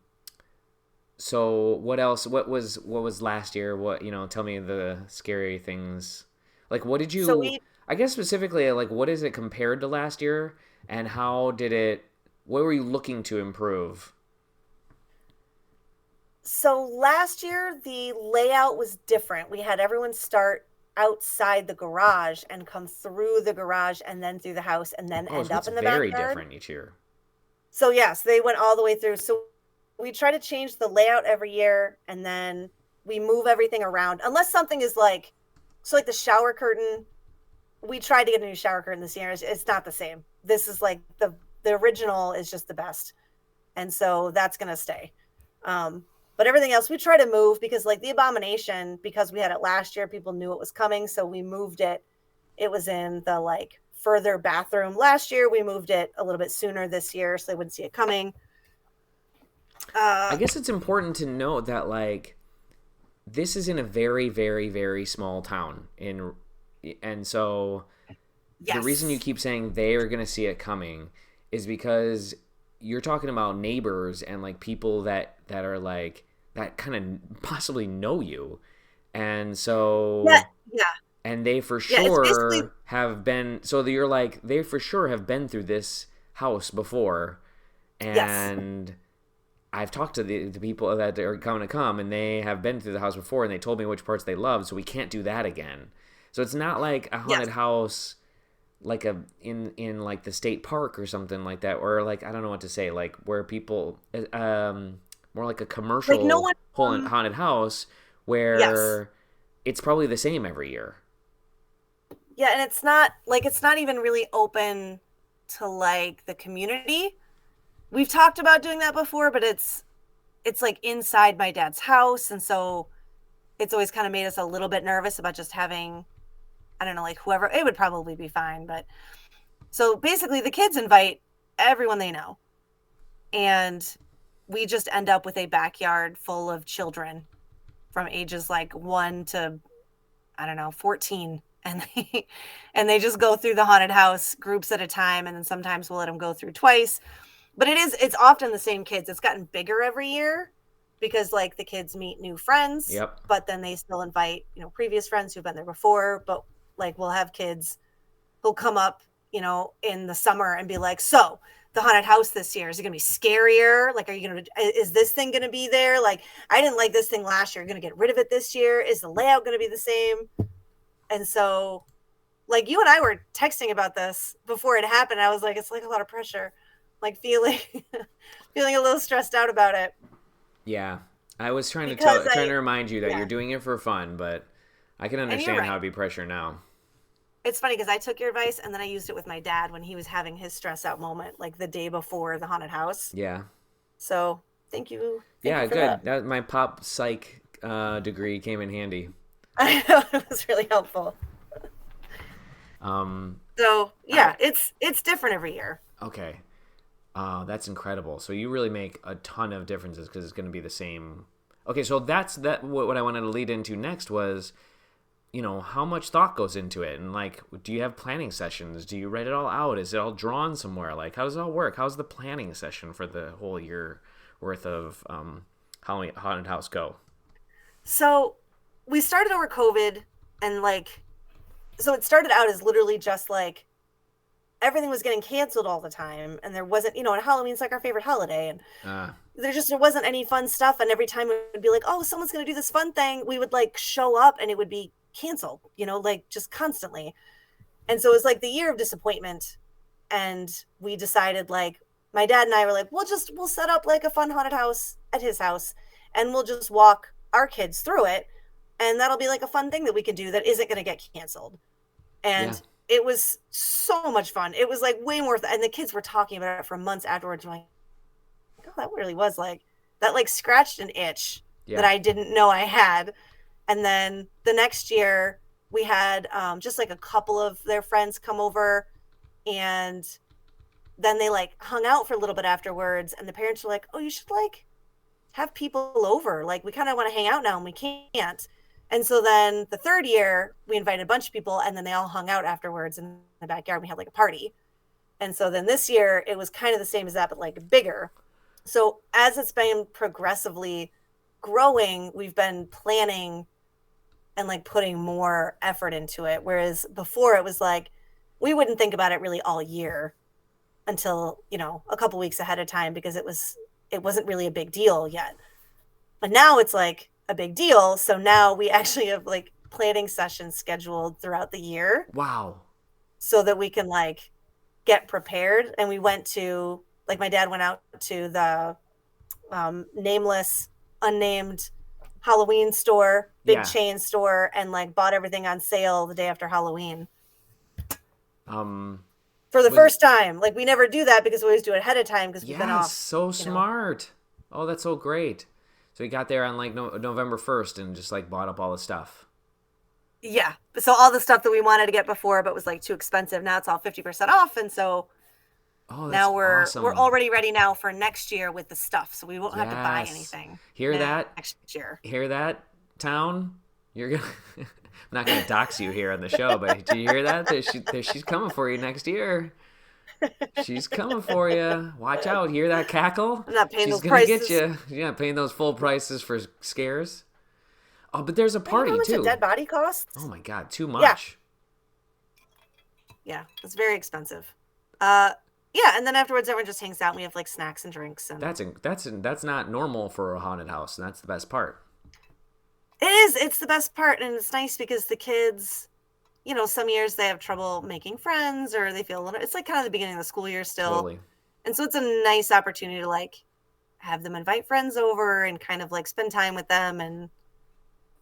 so what else? What was last year? Tell me the scary things. Like, what did So you? we I guess specifically, like, what is it compared to last year, and how did it? What were you looking to improve? so last year the layout was different. We had everyone start outside the garage and come through the garage and then through the house and then Oh, end so it's up in the very backyard. different each year. So yes, they went all the way through. So we try to change the layout every year and then we move everything around unless something is like, so like the shower curtain, we tried to get a new shower curtain this year. It's not the same. This is like the original is just the best. And so that's going to stay. But everything else we try to move because like the abomination, because we had it last year, people knew it was coming, so we moved it. It was in the like further bathroom last year. We moved it a little bit sooner this year so they wouldn't see it coming. I uh guess it's important to note that like this is in a very, very, very small town and so the reason you yes. keep saying they are going to see it coming is because you're talking about neighbors and like people that are like that kind of possibly know you, and Yeah, so yeah, and they for yeah, it's basically sure have been, so that you're like they for sure have been through this house before, yes. and I've talked to the people that are going to come, and they have been through the house before, and they told me which parts they loved, so we can't do that again. So it's not like a Yes. haunted house, like a in like the state park or something like that, or like I don't know what to say, like where people, more like a Like no commercial one haunted house yes. where it's probably the same every year. Yeah, and it's not even really open to like the community. We've talked about doing that before, but it's like inside my dad's house, and so it's always kind of made us a little bit nervous about just having, I don't know, like whoever. It would probably be fine, but so basically the kids invite everyone they know, and we just end up with a backyard full of children from ages like 1 to, I don't know, 14. And they just go through the haunted house groups at a time, and then sometimes we'll let them go through twice. But it's often the same kids. It's gotten bigger every year because like the kids meet new friends, Yep. but then they still invite, previous friends who've been there before. But like we'll have kids who'll come up, in the summer and be like, so the haunted house this year, is it gonna be scarier? Like, is this thing gonna be there? Like, I didn't like this thing last year. Gonna get rid of it this year? Is the layout gonna be the same? And so like you and I were texting about this before it happened. I was like, it's like a lot of pressure, like feeling feeling a little stressed out about it Yeah, I was because trying to remind you that yeah, you're doing it for fun, but I can and you're understand how right. it'd be pressure now. It's funny because I took your advice and then I used it with my dad when he was having his stress out moment, like the day before the haunted house. Yeah. So thank you Yeah, for good. that. That my pop psych degree came in handy. I know it was really helpful. Um, So I yeah, it's different every year. okay. That's incredible. So you really make a ton of differences because it's going to be the same. Okay, so that's that. What I wanted to lead into next was, how much thought goes into it, and like, do you have planning sessions? Do you write it all out? Is it all drawn somewhere? Like, how does it all work? How's the planning session for the whole year worth of Halloween haunted house go? So we started over COVID and like so it started out as literally just like everything was getting canceled all the time, and there wasn't, and Halloween's like our favorite holiday, and there wasn't any fun stuff. And every time it would be like, oh, someone's going to do this fun thing, we would like show up and it would be canceled, like just constantly. And so it was like the year of disappointment. And we decided, like, my dad and I were like, we'll set up like a fun haunted house at his house, and we'll just walk our kids through it. And that'll be like a fun thing that we can do that isn't going to get canceled. And it was so much fun. It was like way more. And the kids were talking about it for months afterwards. Like, oh, that really was like, that like scratched an itch that I didn't know I had. And then the next year we had just like a couple of their friends come over, and then they like hung out for a little bit afterwards. And the parents were like, oh, you should like have people over. Like, we kind of want to hang out now and we can't. And so then the third year we invited a bunch of people, and then they all hung out afterwards in the backyard. We had like a party. And so then this year it was kind of the same as that, but like bigger. So as it's been progressively growing, we've been planning and like putting more effort into it. Whereas before it was like, we wouldn't think about it really all year until, a couple weeks ahead of time, because it wasn't really a big deal yet. But now it's like a big deal. So now we actually have like planning sessions scheduled throughout the year. Wow. So that we can like get prepared. And we went to, like, my dad went out to the nameless, unnamed Halloween store, big chain store, and like bought everything on sale the day after Halloween. For the first time. Like, we never do that because we always do it ahead of time because we've been off. So smart. Oh, that's so great. So he got there on like November 1st and just like bought up all the stuff. Yeah. So all the stuff that we wanted to get before but was like too expensive, now it's all 50% off. And so now we're already ready now for next year with the stuff. So we won't have to buy anything. Hear that? Next year. Hear that, town? You're gonna I'm not gonna dox you here on the show, but do you hear that? She's coming for you next year. She's coming for you. Watch out. Hear that cackle? I'm not paying She's those gonna prices. get you. You're not paying those full prices for scares. Oh, but there's a party how much too. a dead body costs? Oh my God, too much. Yeah, it's very expensive. And then afterwards everyone just hangs out and we have like snacks and drinks. And that's not normal for a haunted house, and that's the best part. It is. It's the best part, and it's nice because the kids, some years they have trouble making friends, or they feel a little. It's like kind of the beginning of the school year still, Totally. And so it's a nice opportunity to like have them invite friends over and kind of like spend time with them. And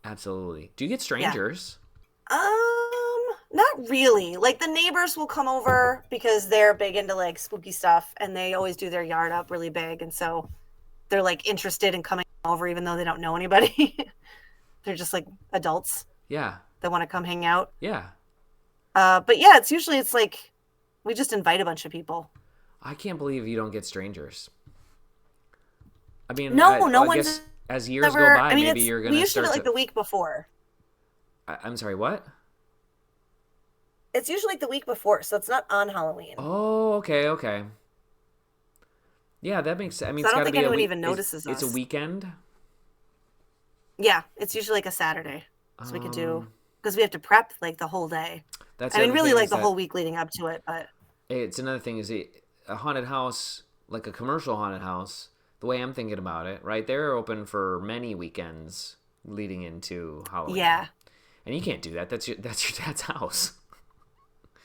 absolutely. Do you get strangers? Not really. Like, the neighbors will come over because they're big into like spooky stuff, and they always do their yard up really big, and so they're like interested in coming over even though they don't know anybody. They're just like adults. Yeah. That want to come hang out. Yeah. But yeah, it's like we just invite a bunch of people. I can't believe you don't get strangers. I mean, no I one's guess as years go by, maybe you're gonna. We usually do it like the week before. I'm sorry, what? It's usually like the week before, so it's not on Halloween. Oh, okay. Yeah, that makes sense. I mean, so I don't think anyone even notices us. It's a weekend? Yeah, it's usually like a Saturday. So we could do, because we have to prep like the whole day. Really like the whole week leading up to it, but. It's another thing is a haunted house, like a commercial haunted house, the way I'm thinking about it, right? They're open for many weekends leading into Halloween. Yeah. And you can't do that. That's your dad's house.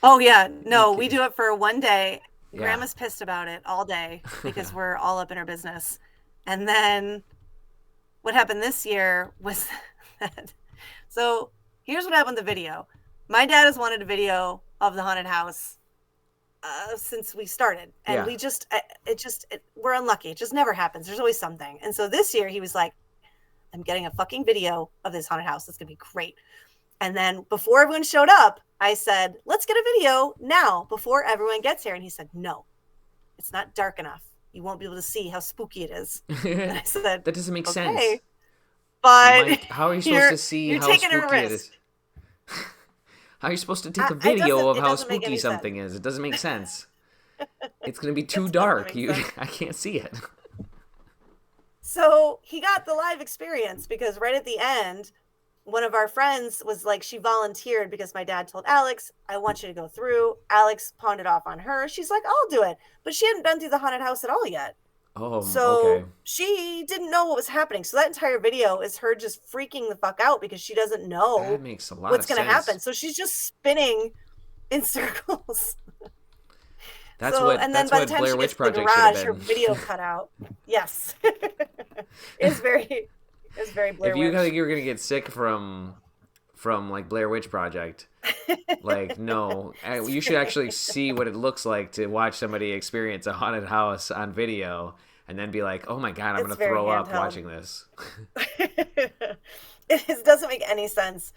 Oh, yeah. No, we do it for one day. Yeah. Grandma's pissed about it all day because we're all up in her business. And then what happened this year was that. So here's what happened with the video. My dad has wanted a video of the haunted house since we started. And we're unlucky. It just never happens. There's always something. And so this year he was like, I'm getting a fucking video of this haunted house. It's going to be great. And then before everyone showed up, I said, let's get a video now before everyone gets here. And he said, no, it's not dark enough. You won't be able to see how spooky it is. And I said, that doesn't make sense. But Mike, how are you supposed to see how spooky it is? How are you supposed to take a video of how spooky something is? It doesn't make sense. It's going to be too dark. I can't see it. So he got the live experience because right at the end, one of our friends was like, she volunteered because my dad told Alex, I want you to go through. Alex pawned it off on her. She's like, I'll do it. But she hadn't been through the haunted house at all yet. Okay. So she didn't know what was happening. So that entire video is her just freaking the fuck out because she doesn't know That makes a lot what's of going to sense. happen. So she's just spinning in circles. That's what and then by the time Blair she gets Witch to the Project should have garage, her been. video cut out. Yes. It's very Blair If you Witch. think you were gonna get sick from like Blair Witch Project, like no, you should actually see what it looks like to watch somebody experience a haunted house on video, and then be like, oh my god, I'm gonna throw up watching this. It doesn't make any sense.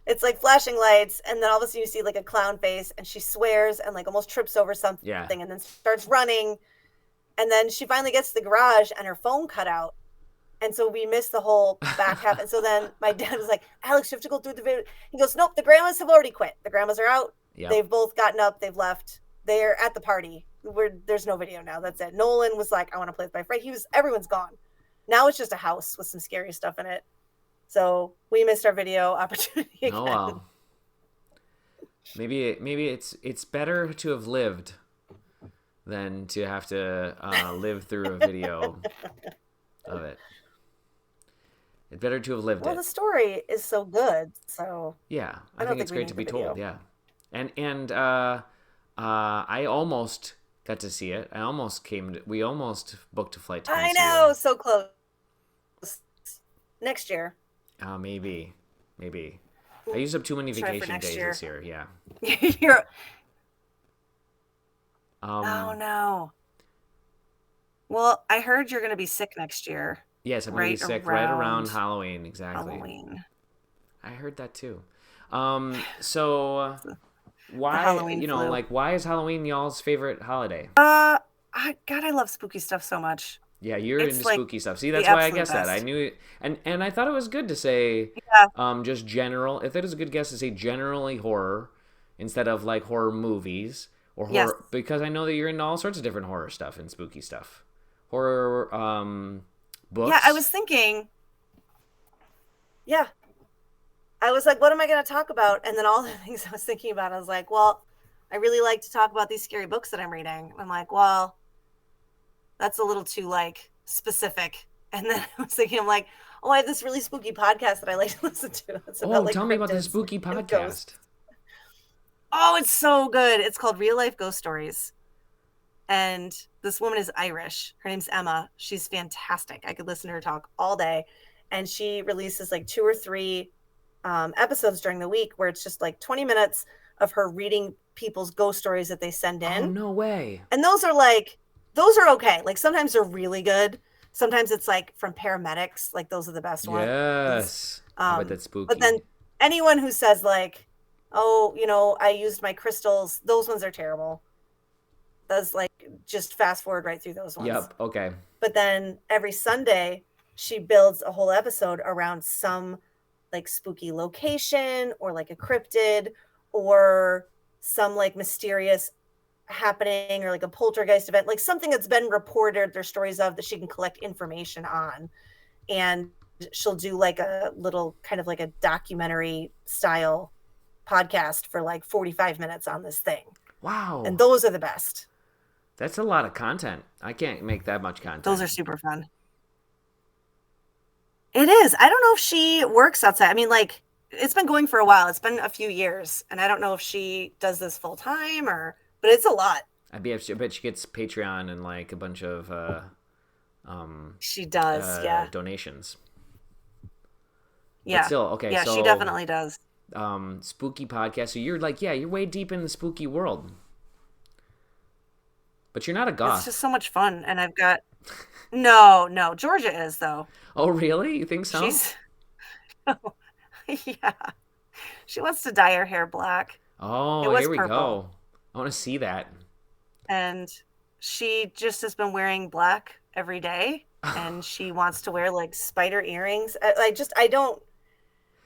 It's like flashing lights, and then all of a sudden you see like a clown face, and she swears and like almost trips over something, Yeah. and then starts running, and then she finally gets to the garage, and her phone cut out, and so we missed the whole back half. And so then my dad was like, "Alex, you have to go through the video." He goes, "Nope, the grandmas have already quit. The grandmas are out. Yep. They've both gotten up. They've left. They're at the party. There's no video now. That's it." Nolan was like, "I want to play with my friend." Everyone's gone. Now it's just a house with some scary stuff in it. So we missed our video opportunity again. Oh well. Maybe it's better to have lived than to have to live through a video of it. It's better to have lived Well, it. the story is so good, so Yeah, I think it's great to be told. Yeah, and I almost got to see it. We almost booked a flight to come I see know, it. so close. Next year. Maybe. I used up too many Try for vacation next days year. this year. Yeah. You're... Um, Oh no. Well, I heard you're going to be sick next year. yes, I'm gonna be sick right around Halloween. Exactly. Halloween. I heard that too. So why Halloween flu. like why is Halloween y'all's favorite holiday? God, I love spooky stuff so much. Yeah, you're It's into like spooky stuff. See, that's the why I absolute guessed that. I best. knew it, and I thought it was good to say, Yeah. just general. If it is a good guess to say generally horror instead of like horror movies or horror, Yes. because I know that you're into all sorts of different horror stuff and spooky stuff, horror books. Yeah, I was thinking. Yeah. I was like, what am I going to talk about? And then all the things I was thinking about, I was like, well, I really like to talk about these scary books that I'm reading. I'm like, well, that's a little too like specific. And then I was thinking, I'm like, oh, I have this really spooky podcast that I like to listen to. It's about, like, tell me about the cryptids spooky and podcast. ghosts. Oh, it's so good. It's called Real Life Ghost Stories. And this woman is Irish. Her name's Emma. She's fantastic. I could listen to her talk all day. And she releases like 2 or 3 episodes during the week where it's just like 20 minutes of her reading people's ghost stories that they send in. Oh, no way. And those are okay. Like sometimes they're really good. Sometimes it's like from paramedics. Like those are the best ones. Yes. I bet that's spooky. But then anyone who says like, oh, I used my crystals, those ones are terrible. Those like just fast forward right through those ones. Yep. Okay. But then every Sunday she builds a whole episode around some like spooky location or like a cryptid or some like mysterious happening or like a poltergeist event, like something that's been reported, there's stories of that she can collect information on. And she'll do like a little kind of like a documentary style podcast for like 45 minutes on this thing. Wow. And those are the best. That's a lot of content. I can't make that much content. Those are super fun. It is. I don't know if she works outside. I mean, like, it's been going for a while. It's been a few years. And I don't know if she does this full time but it's a lot. I bet she gets Patreon and like a bunch of she does, yeah. Donations. Yeah. But still, okay. Yeah, so, she definitely does. Spooky podcast. So you're like, you're way deep in the spooky world. But you're not a goth. It's just so much fun. And I've got No, Georgia is though. Oh really? You think so? Yeah. She wants to dye her hair black. Oh, here we go. I want to see that. And she just has been wearing black every day. And she wants to wear like spider earrings.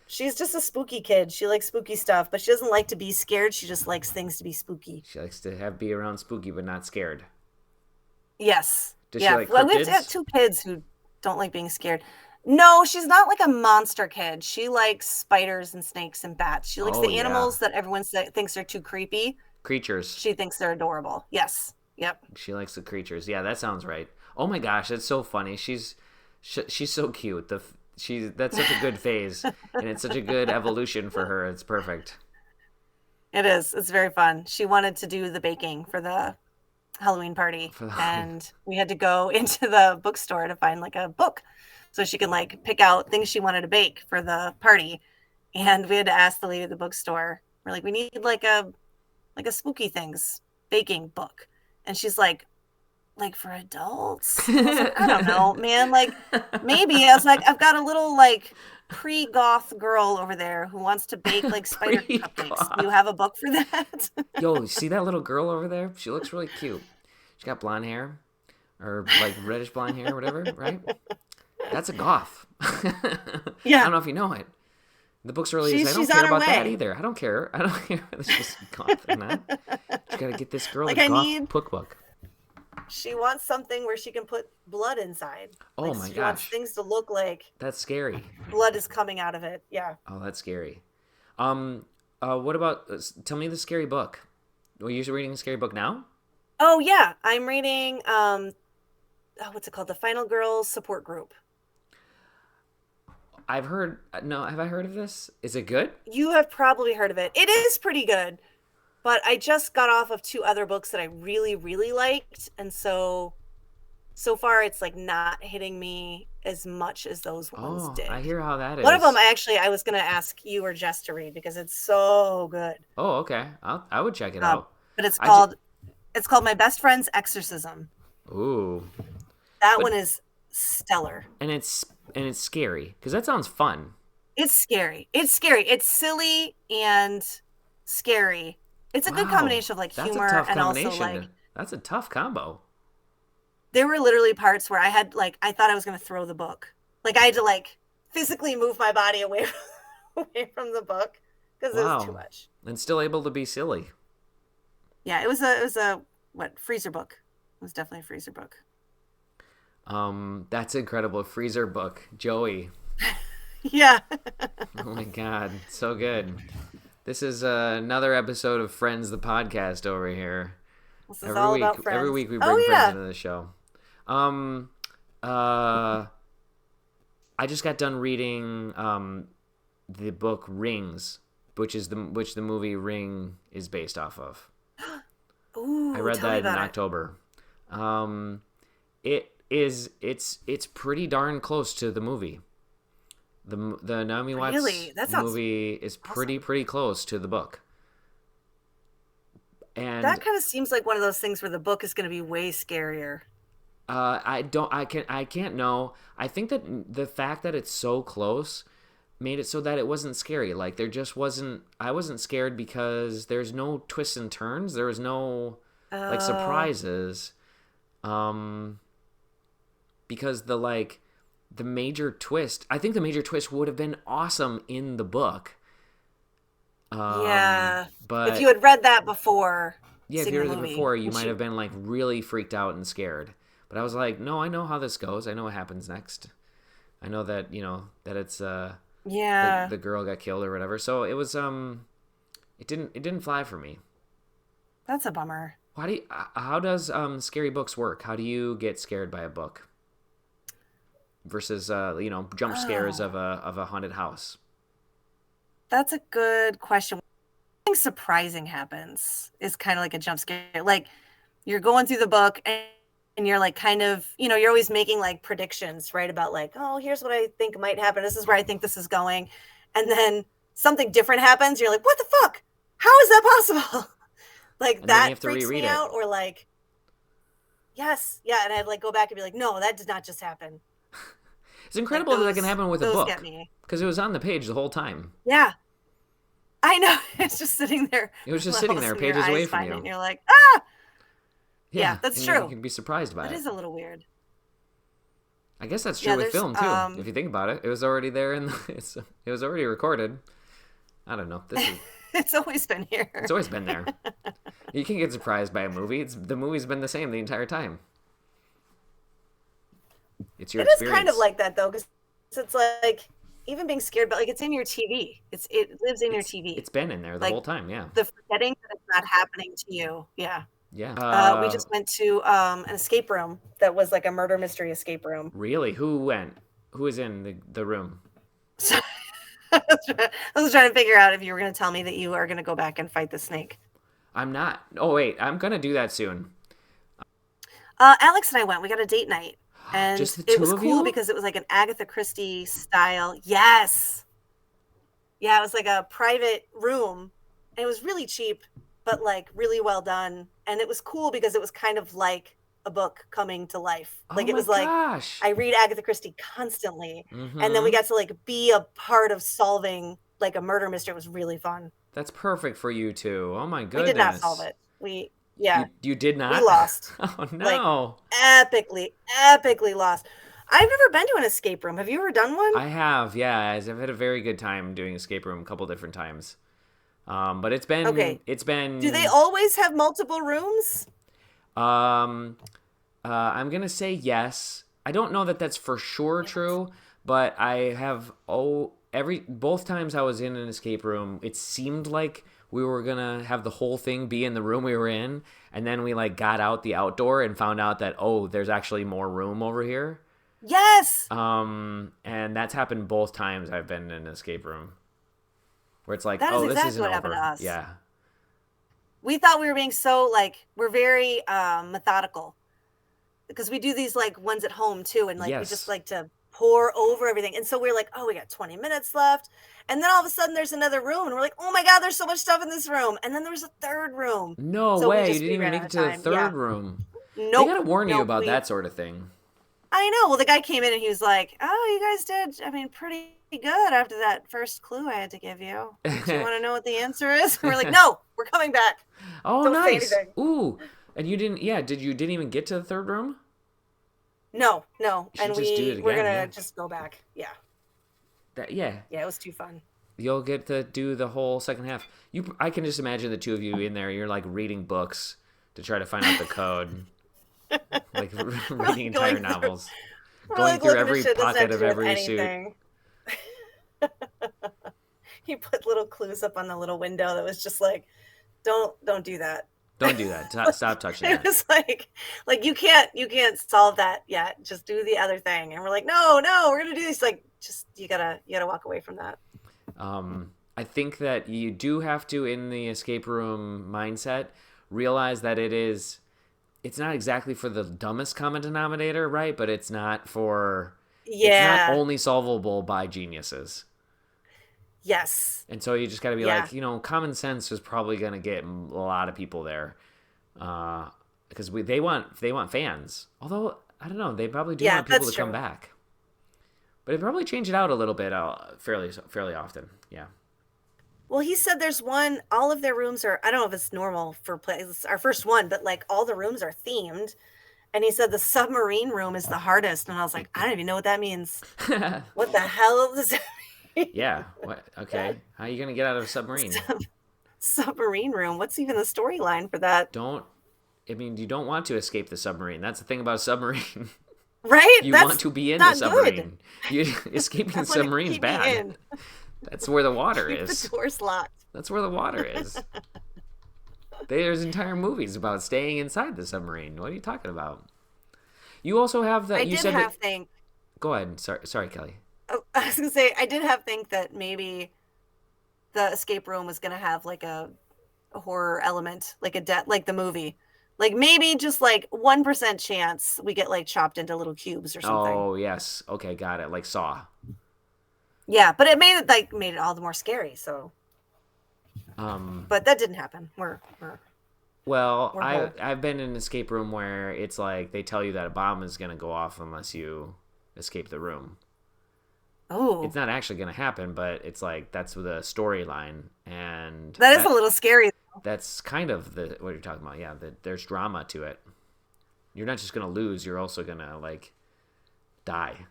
She's just a spooky kid. She likes spooky stuff, but she doesn't like to be scared. She just likes things to be spooky. She likes to be around spooky, but not scared. Yes. Does she like well, we cryptids? have 2 kids who don't like being scared. No, she's not like a monster kid. She likes spiders and snakes and bats. She likes Oh the yeah, animals that everyone thinks are too creepy. creatures. She thinks they're adorable. Yes. Yep. She likes the creatures. Yeah, that sounds right. Oh my gosh, that's so funny. She's so cute. That's such a good phase, and it's such a good evolution for her. It's perfect. It is. It's very fun. She wanted to do the baking for the Halloween party, For the and we had to go into the bookstore to find like a book so she can like pick out things she wanted to bake for the party. And we had to ask the lady at the bookstore, we're like, we need like a spooky things baking book. And she's like for adults? I was like, I don't know, man. Like maybe. I was like, I've got a little like pre-goth girl over there who wants to bake like spider cupcakes. Do you Pre-goth. have a book for that? Yo, you see that little girl over there? She looks really cute. She got blonde hair, or like reddish blonde hair, whatever. Right? That's a goth. I Yeah. don't know if you know it. The book's released. I don't She's care on her about that way. either. I don't care. I don't care whether she's goth or not. You gotta get this girl Like a I goth need book. she wants something where she can put blood inside. Oh Like my she wants gosh, things to look like that's scary. blood is coming out of it. Yeah. Oh, that's scary. What about? Tell me the scary book. Are you reading a scary book now? Oh yeah. I'm reading what's it called? The Final Girls Support Group. I've heard. No, have I heard of this? Is it good? You have probably heard of it. It is pretty good. But I just got off of two other books that I really, really liked. And so far it's like not hitting me as much as those ones Oh, I did. hear how that One of them is. I was gonna ask you or Jess to read because it's so good. Oh, okay. I would check it Uh, out. but I just. it's called My Best Friend's Exorcism. Ooh, That but one is stellar. and it's scary because that sounds fun. It's scary. It's scary. It's silly and scary. It's a good Wow, combination of like that's a humor tough and also like combination. That's a tough combo. there were literally parts where I thought I was gonna throw the book. Like I had to like physically move my body away away from the book because it was too Wow, much. and still able to be silly. Yeah, it was a what freezer book. It was definitely a freezer book. That's incredible. Freezer book, Joey. Yeah. Oh my God, so good. This is another episode of Friends, the podcast over here. This is all about Every friends. week we Oh bring friends yeah. into the show. Um, uh, I just got done reading the book Rings, which the movie Ring is based off of. I Ooh, read tell me that in about it. October. It's pretty darn close to the movie. The Naomi Watts Really? That sounds movie is awesome. pretty close to the book. That And kind of seems like one of those things where the book is going to be way scarier. I can't know. I think that the fact that it's so close made it so that it wasn't scary. Like there just wasn't. I wasn't scared because there's no twists and turns. There was no like Oh, surprises. Um, because the major twist. I think the major twist would have been awesome in the book. yeah. If you But had read that before yeah, if seeing you the read it movie, before, you which might you, have been like really freaked out and scared. But I was like, no, I know how this goes. I know what happens next. I know that that it's yeah, the girl got killed or whatever. So it was it didn't fly for me. that's a bummer. How does scary books work? How do you get scared by a book versus jump scares Oh, of a haunted house? that's a good question. Something surprising happens is kind of like a jump scare. Like you're going through the book and you're like kind of, you're always making like predictions, right? About like, oh, here's what I think might happen. This is where I think this is going. And then something different happens. You're like, what the fuck? How is that possible? Like And then you that have to freaks reread me it. out. Or like, yes, yeah. And I'd like go back and be like, no, that did not just happen. It's Like incredible that that can happen with a those get book me. because it was on the page the whole time. Yeah, I know. It's just sitting there. It was just All sitting of a there, sudden your pages away eyes from find it you. and you're like, ah, yeah, Yeah, that's and you true. can be surprised by That it. is a little weird. I guess that's true Yeah, with there's film too. If you think about it, it was already there and it was already recorded. I don't know. it's always been It's here. always been there. You can get surprised by a movie. The movie's been the same the entire time. It's your It is kind of experience. like that though, because it's like even being scared, but like it's in your TV. It lives in your TV. It's been in there the Like whole time. Yeah. the forgetting that it's not happening to you. Yeah. Yeah. We just went to an escape room that was like a murder mystery escape room. Really? Who went? Who was in the room? So I was trying to figure out if you were going to tell me that you are going to go back and fight the snake. I'm not. Oh wait, I'm gonna do that soon. Alex and I went. We got a date night, Just and the it two was of cool you? because it was like an Agatha Christie style. Yes, yeah, it was like a private room. And it was really cheap, but like really well done. And it was cool because it was kind of like a book coming to life. Oh Like it my was like gosh. I read Agatha Christie constantly, and then we Mm-hmm. got to like be a part of solving like a murder mystery. It was really fun. That's perfect for you two. Oh my We did not solve goodness. it. We yeah, You did we not? lost. Oh Like no. epically lost. I've never been to an escape room. Have you ever done one? I have, yeah. I've had a very good time doing escape room a couple different times. But Okay. it's Do they been always have multiple rooms? um I'm gonna say yes. I don't know that that's for sure Damn it. true, but I have every both times I was in an escape room, it seemed like we were gonna have the whole thing be in the room we were in, and then we like got out the outdoor and found out that there's actually more room over here. Yes. And that's happened both times I've been in an escape room, where it's like, That is this exactly isn't what happened to over. us. Yeah. We thought we were being so like we're very methodical because we do these like ones at home too, and like we just Yes. like to pour over everything. And so we're like, oh, we got 20 minutes left. And then all of a sudden there's another room, and we're like, oh my God, there's so much stuff in this room. And then there's a third room. No So way. You didn't we even ran make out it of to the time. Yeah. third room. They Nope. gotta warn you Nope. about that sort of thing. I know. Well, the guy came in and he was like, oh, you guys did, I mean, pretty good after that first clue I had to give you. Do you want to know what the answer is? And we're like, no, we're coming back. Oh, Don't say nice. anything. Ooh. And you didn't, yeah, you didn't even get to the third room? No, no. You should And just do it we're again, gonna yeah. just go back. Yeah. Yeah. Yeah, it was too fun. You'll get to do the whole second half. I can just imagine the two of you in there. You're like reading books to try to find out the code, like We're reading like entire going through novels, we're going like through looking at every shit that's not pocket to of do with every suit. anything. He put little clues up on the little window that was just like, don't do that. Don't do that. Stop touching It that. was like you can't solve that yet. Just do the other thing. And we're like, no, we're gonna do this. Like, just you gotta walk away from that. I think that you do have to, in the escape room mindset, realize that it's not exactly for the dumbest common denominator, right? But it's not Yeah. only solvable by geniuses. Yes. And so you just got to be Yeah. like, common sense is probably going to get a lot of people there, because they want fans. Although I don't know, they probably do Yeah, want people that's to come true. back. But it probably change it out a little bit, fairly often. Yeah. Well, he said there's one, all of their rooms are, I don't know if it's normal for play, it's our first one, but like all the rooms are themed. And he said the submarine room is the hardest. And I was like, I don't even know what that means. What the hell does that mean? Yeah. What? Okay. How are you gonna get out of a submarine? Submarine room. What's even the storyline for that? Don't. I mean, you don't want to escape the submarine. That's the thing about a submarine. Right? You want That's to be in the not good. submarine. Escaping I the want to submarine's keep me bad. in. That's where the water Keep the is. doors locked. That's where the water is. There's entire movies about staying inside the submarine. What are you talking about? You also have I that. You did said half that. think, Go ahead. Sorry, Kelly. oh, I was gonna say, I did half think that maybe the escape room was gonna have like a horror element, like like the movie. Like maybe just like 1% chance we get like chopped into little cubes or something. Oh yes. Okay, got it. Like Saw. Yeah, but it made it all the more scary. So, Um. but that didn't happen. Well, We're whole. I've been in an escape room where it's like they tell you that a bomb is gonna go off unless you escape the room. It's Oh, not actually gonna happen, but it's like that's the storyline, and that is a little scary. that's kind of what you're talking about. Yeah, there's drama to it. You're not just gonna lose; you're also gonna like die.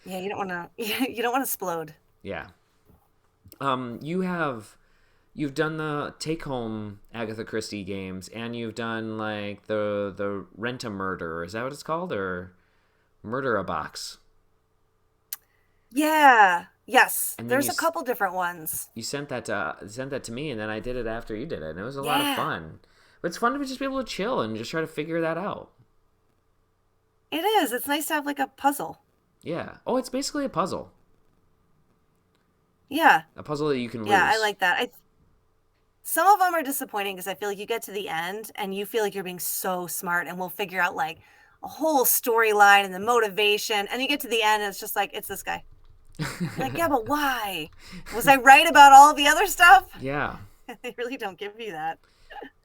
Yeah, you don't want to. You don't want to explode. Yeah. You've done the take home Agatha Christie games, and you've done like the Rent a Murder. Is that what it's called, or Murder a Box? Yeah. Yes. And then There's a couple different ones. you sent that to me, and then I did it after you did it, and it was a lot of Yeah. fun. But it's fun to just be able to chill and just try to figure that out. It is. It's nice to have like a puzzle. Yeah. Oh, it's basically Yeah. a puzzle that you can Yeah, I lose. like that. Some of them are disappointing because I feel like you get to the end and you feel like you're being so smart and we'll figure out like a whole storyline and the motivation. And you get to the end and it's just like, it's this guy. Like, yeah, but why? Was I right about all the other stuff? Yeah. They really don't give you that.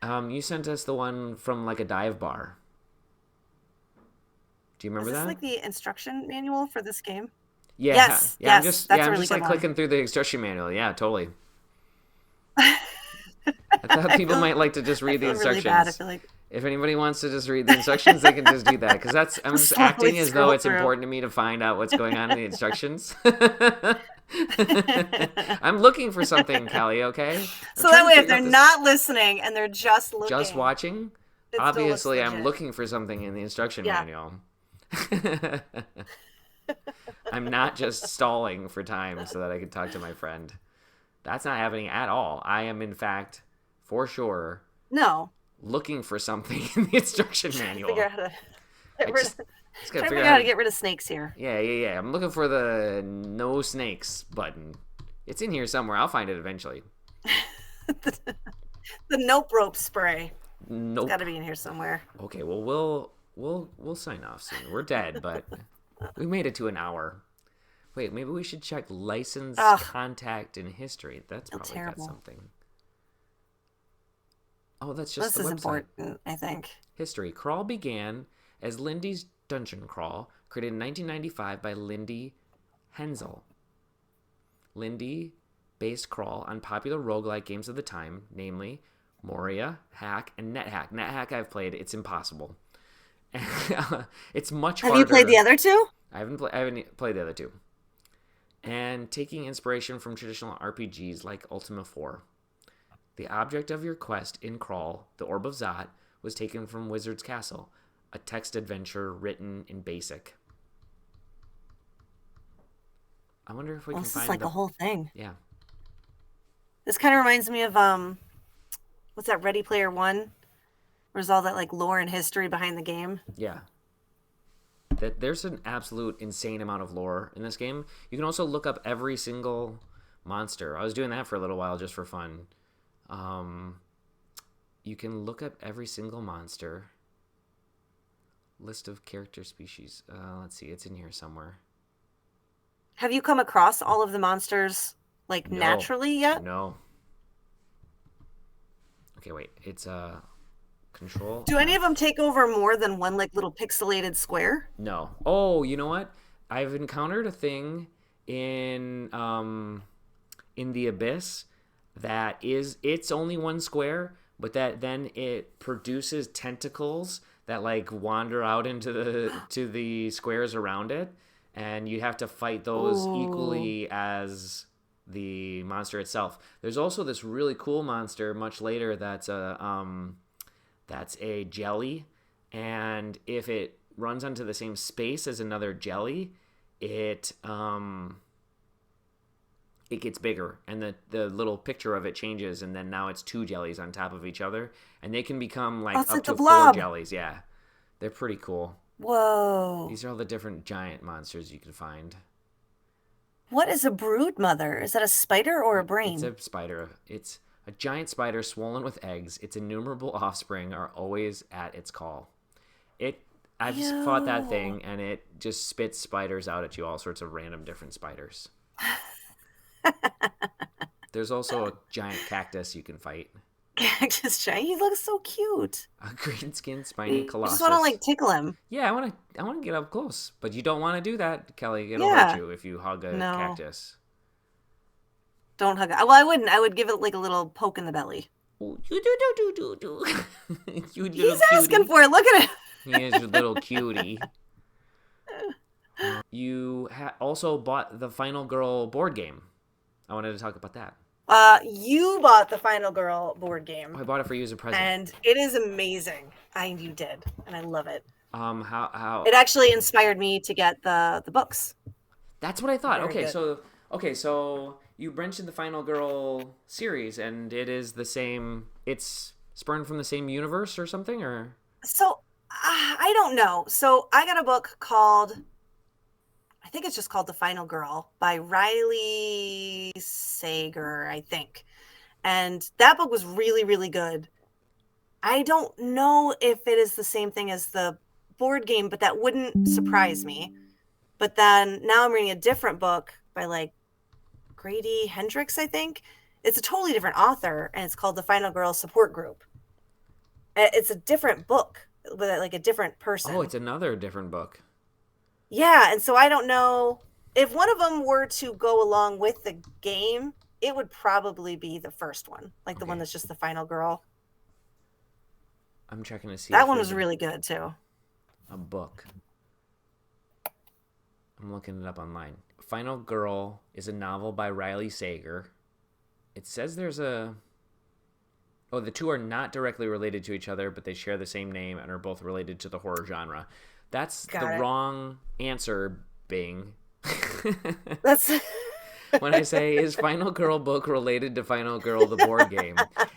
You sent us the one from like a dive bar. Do you Is remember this that? like the instruction manual for this game? Yeah. Yes, yes, that's a I'm really just good like one. clicking through the instruction manual. Yeah, totally. I thought I people feel might like to just I read the feel really bad. I instructions. feel like If anybody wants to just read the instructions, they can just do that. Because I'm just just slowly acting as though scroll it's through. important to me to find out what's going on in the instructions. I'm looking for something, Callie, okay? I'm So trying that to way, if figure they're out this. not listening and they're just Just looking, watching? it still looks Obviously, I'm legit. looking for something in the instruction Yeah. manual. I'm not just stalling for time so that I can talk to my friend. That's not happening at all. I am, in fact, for sure, No. looking for something in the instruction Trying to figure manual. out how to I get rid of, just gotta trying to figure figure out out how how to to. get rid of snakes here. Yeah. I'm looking for the no snakes button. It's in here somewhere. I'll find it eventually. The nope rope spray. It's got Nope. to be in here somewhere. Okay, well we'll sign off soon. We're dead, but we made it to an hour. Wait, maybe we should check license, Ugh, contact, and history. That's feel probably got terrible. something. Oh, that's just This the is website. important, I think. History. Crawl began as Lindy's Dungeon Crawl, created in 1995 by Lindy Hensel. Lindy based Crawl on popular roguelike games of the time, namely Moria, Hack, and NetHack. NetHack I've played. It's impossible. It's much Have you played the harder. other two? I haven't played the other two. And taking inspiration from traditional RPGs like Ultima 4. The object of your quest in Crawl, the Orb of Zot, was taken from Wizard's Castle, a text adventure written in BASIC. I wonder if we Well, can this is find like the. the whole thing. Yeah. This kind of reminds me of what's that? Ready Player One. Where's all that like lore and history behind the game? Yeah. There's an absolute insane amount of lore in this game. You can also look up every single monster. I was doing that for a little while just for fun. Um, you can look up every single monster. List of character species. Let's see, it's in here somewhere. Have you come across all of the monsters like No, naturally yet? no. Okay, wait. It's control. Do any of them take over more than one like little pixelated square? No. Oh, you know what? I've encountered a thing in the abyss that is it's only one square, but that then it produces tentacles that like wander out into the squares around it, and you have to fight those Ooh. equally as the monster itself. There's also this really cool monster much later that's a jelly, and if it runs onto the same space as another jelly, it it gets bigger, and the little picture of it changes, and then now it's two jellies on top of each other, and they can become Oh, like it's up like the to four blob. jellies. Yeah, they're pretty cool. Whoa. These are all the different giant monsters you can find. What is a brood mother? Is that a spider or a It's brain? a spider. It's a giant spider swollen with eggs. Its innumerable offspring are always at its call. It I've fought that Yo. thing, and it just spits spiders out at you, all sorts of random different spiders. There's also a giant cactus you can fight. Cactus giant. He looks so cute. A green skinned spiny You just want to colossus. like tickle him. Yeah, I wanna get up close. But you don't wanna do that, Kelly. It'll hurt Yeah. you if you hug a No. cactus. Don't hug it. Well, I wouldn't. I would give it like a little poke in the belly. Ooh, you do. You little He's asking cutie. for it. Look at him. He is your little cutie. You also bought the Final Girl board game. I wanted to talk about that. You bought the Final Girl board Oh, game, I bought it for you as a present. and it is amazing. You did, and I love it. How It actually inspired me to get the books. That's what I thought. Very good. Okay, so you mentioned the Final Girl series, and it is the same. It's spurned from the same universe or something, or So I don't know. So I got a book called, I think it's just called The Final Girl by Riley Sager, I think. And that book was really, really good. I don't know if it is the same thing as the board game, but that wouldn't surprise me. But then now I'm reading a different book by like Grady Hendrix, I think. It's a totally different author, and it's called The Final Girl Support Group. It's a different book with like a different person. oh, it's another different book. Yeah, and so I don't know if one of them were to go along with the game, it would probably be the first one, like the one Okay, that's just the final girl. I'm checking to see That if one there's was really good too. a book. I'm looking it up online. Final Girl is a novel by Riley Sager. It says there's a. Oh, the two are not directly related to each other, but they share the same name and are both related to the horror genre. That's the Got it. wrong answer, Bing. That's When I say, is Final Girl book related to Final Girl the board game?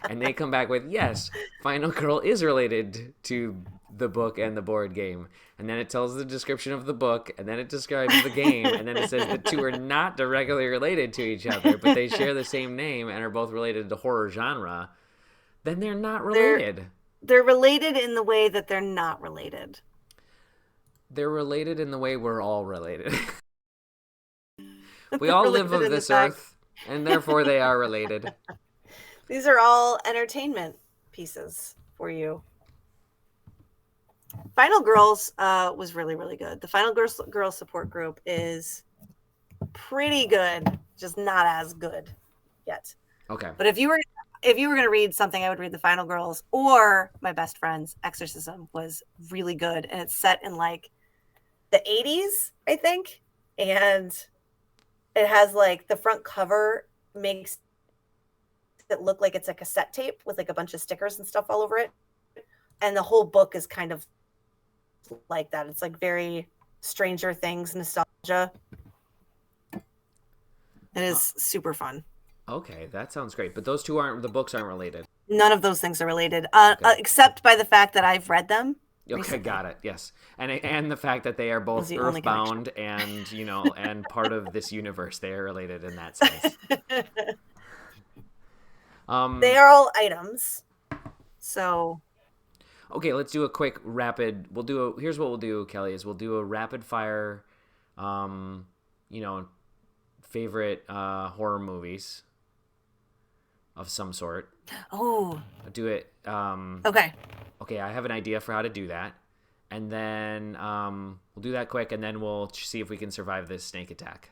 And they come back with, yes, Final Girl is related to the book and the board game. And then it tells the description of the book, and then it describes the game, and then it says the two are not directly related to each other, but they share the same name and are both related to horror genre. Then they're not related. they're related in the way that they're not related. They're related in the way we're all related. We They're all related live of in the this fact- earth, and therefore they are related. These are all entertainment pieces for you. Final Girls was really, really good. The Final Girl Support Group is pretty good, just not as good yet. Okay. But if you were going to read something, I would read The Final Girls, or My Best Friend's Exorcism was really good, and it's set in like the 80s, I think, and it has like the front cover makes it look like it's a cassette tape with like a bunch of stickers and stuff all over it, and the whole book is kind of like that. It's like very Stranger Things nostalgia. It is super fun. Okay, that sounds great. But those two the books aren't related. None of those things are related, Okay. except by the fact that I've read them. Okay, recently. got it. Yes, and the fact that they are both the only earthbound and and part of this universe, they are related in that sense. They are all items. So okay, let's do a quick rapid. Here's what we'll do, Kelly. Is we'll do a rapid fire, favorite horror movies of some sort. Oh. I'll do it. Okay. Okay, I have an idea for how to do that, and then we'll do that quick, and then we'll see if we can survive this snake attack.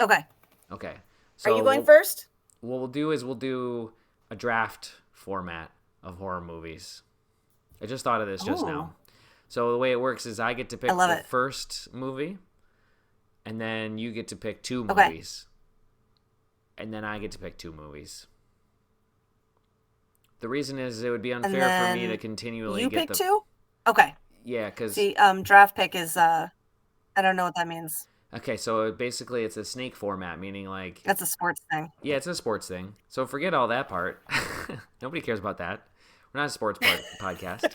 Okay. Okay. So are you going first? What we'll do is we'll do a draft format of horror movies. I just thought of this just now. So the way it works is I get to pick the first movie, and then you get to pick two movies, and then I get to pick two movies. The reason is it would be unfair for me to continually you get pick two? Okay. Yeah, because see, draft pick is I don't know what that means. Okay, so basically it's a snake format, meaning like that's a sports thing. Yeah, it's a sports thing. So forget all that part. Nobody cares about that. We're not a sports podcast.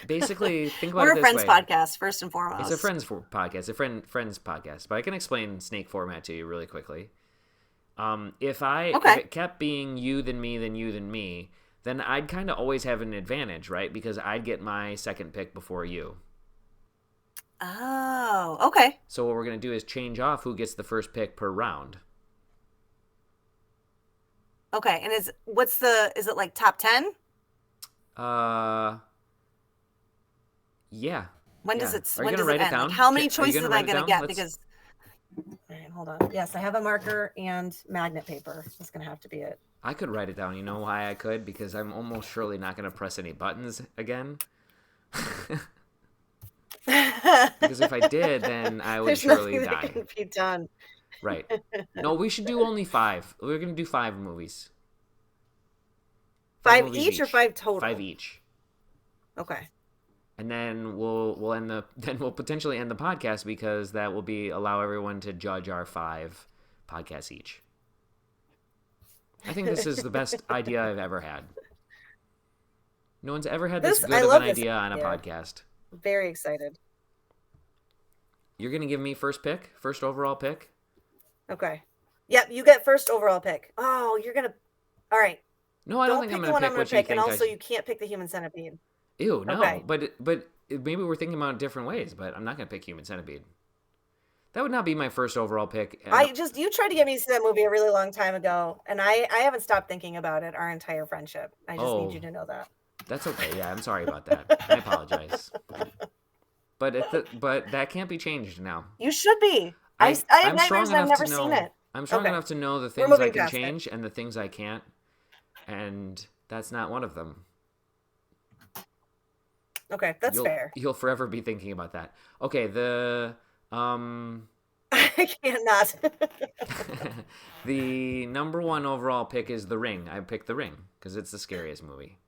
Basically, think about it this way. We're a friends podcast, first and foremost. It's a friends podcast, a friends podcast. But I can explain snake format to you really quickly. If it kept being you, then me, then you, then me, then I'd kind of always have an advantage, right? Because I'd get my second pick before you. Oh, okay. So what we're going to do is change off who gets the first pick per round. Okay, and is it like top 10? Yeah. When does it Are you going to write it down? Like, how many choices am I going to get? Let's... Because all right, hold on. Yes, I have a marker and magnet paper. That's going to have to be it. I could write it down. You know why I could? Because I'm almost surely not going to press any buttons again. Because if I did, then I would surely die. That can be done. Right. No, we should do only 5. We're going to do 5 movies. 5 each or 5 total? 5 each. Okay. And then we'll end the then we'll potentially end the podcast because that will be allow everyone to judge our 5 podcasts each. I think this is the best idea I've ever had. No one's ever had this good I of love an this idea on a idea. podcast. Very excited. You're gonna give me first overall pick? Okay. Yep, you get first overall pick. Oh, you're gonna. All right. No, I don't think pick I'm the gonna one I'm pick gonna what you pick, and think I also should. you can't pick the human centipede. Ew, no. Okay. But maybe we're thinking about it different ways. But I'm not gonna pick Human Centipede. That would not be my first overall pick. You tried to get me to see that movie a really long time ago, and I haven't stopped thinking about it our entire friendship. I just need you to know that. That's okay. Yeah, I'm sorry about that. I apologize. But that can't be changed now. You should be. I have I'm nightmares and I've never seen it. I'm strong enough to know the things I can change and the things I can't, and that's not one of them. Okay, that's fair. You'll forever be thinking about that. Okay, I can't not. The number 1 overall pick is The Ring. I picked The Ring because it's the scariest movie.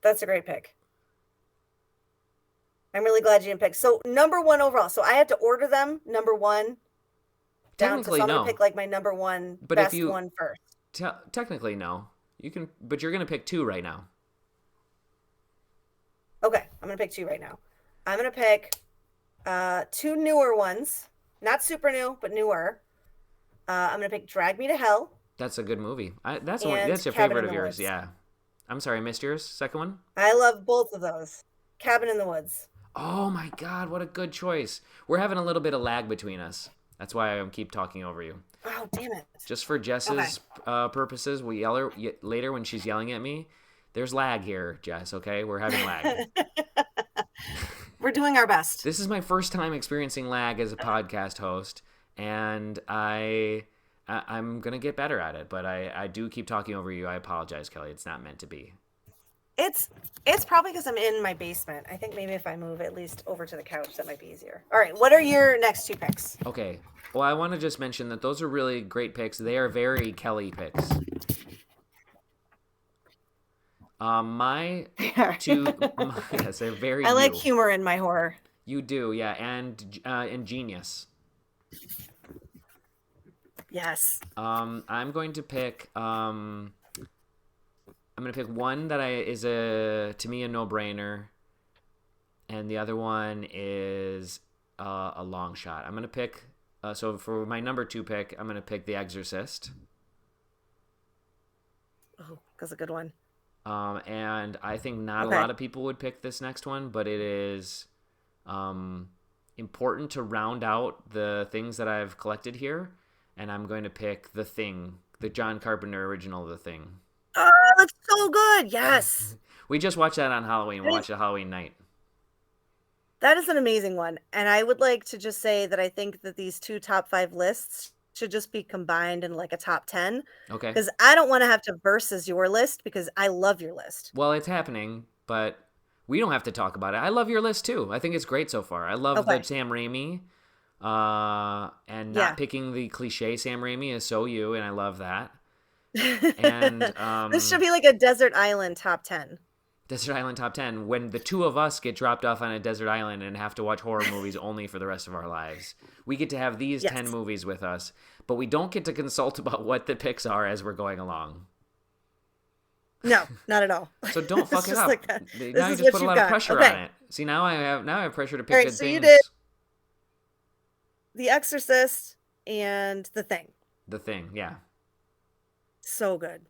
That's a great pick. I'm really glad you didn't pick. So number 1 overall. So I had to order them number 1 down. So I'm gonna pick like my number 1 best one first. Technically, no. You can, but you're gonna pick 2 right now. Okay, I'm gonna pick 2 right now. I'm gonna pick 2 newer ones, not super new, but newer. I'm gonna pick Drag Me to Hell. That's a good movie. That's your favorite of yours, yeah. I'm sorry, I missed yours. Second one. I love both of those. Cabin in the Woods. Oh my God, what a good choice. We're having a little bit of lag between us. That's why I keep talking over you. Oh, damn it. Just for Jess's purposes, we'll yell her later when she's yelling at me. There's lag here, Jess, okay? We're having lag. We're doing our best. This is my first time experiencing lag as a podcast host, and I'm going to get better at it, but I do keep talking over you. I apologize, Kelly. It's not meant to be. It's probably because I'm in my basement. I think maybe if I move at least over to the couch, that might be easier. All right, what are your next 2 picks? Okay. Well, I want to just mention that those are really great picks. They are very Kelly picks. My 2, yes, they're very. I like humor in my horror. You do, yeah, and genius. Yes. I'm going to pick. I'm going to pick one that is to me a no-brainer, and the other one is a long shot. I'm going to pick. So for my number 2 pick, I'm going to pick The Exorcist. Oh, that's a good one. And I think not a lot of people would pick this next one, but it is important to round out the things that I've collected here, and I'm going to pick The Thing, the John Carpenter original The Thing. Oh, that's so good. Yes. We just watched that on Halloween. We watched it Halloween night. That is an amazing one. And I would like to just say that I think that these 2 top 5 lists should just be combined in like a top 10. Okay. Because I don't want to have to versus your list because I love your list. Well, it's happening, but we don't have to talk about it. I love your list too. I think it's great so far. I love the Sam Raimi. And not picking the cliche Sam Raimi is so you, and I love that. And this should be like a Desert Island top 10. Desert Island top 10, when the 2 of us get dropped off on a desert island and have to watch horror movies only for the rest of our lives. We get to have these 10 movies with us, but we don't get to consult about what the picks are as we're going along. No, not at all. So don't fuck it up. Like now you just put a lot of pressure on it. See, now I have pressure to pick good things. You did The Exorcist and The Thing. The Thing, yeah. So good.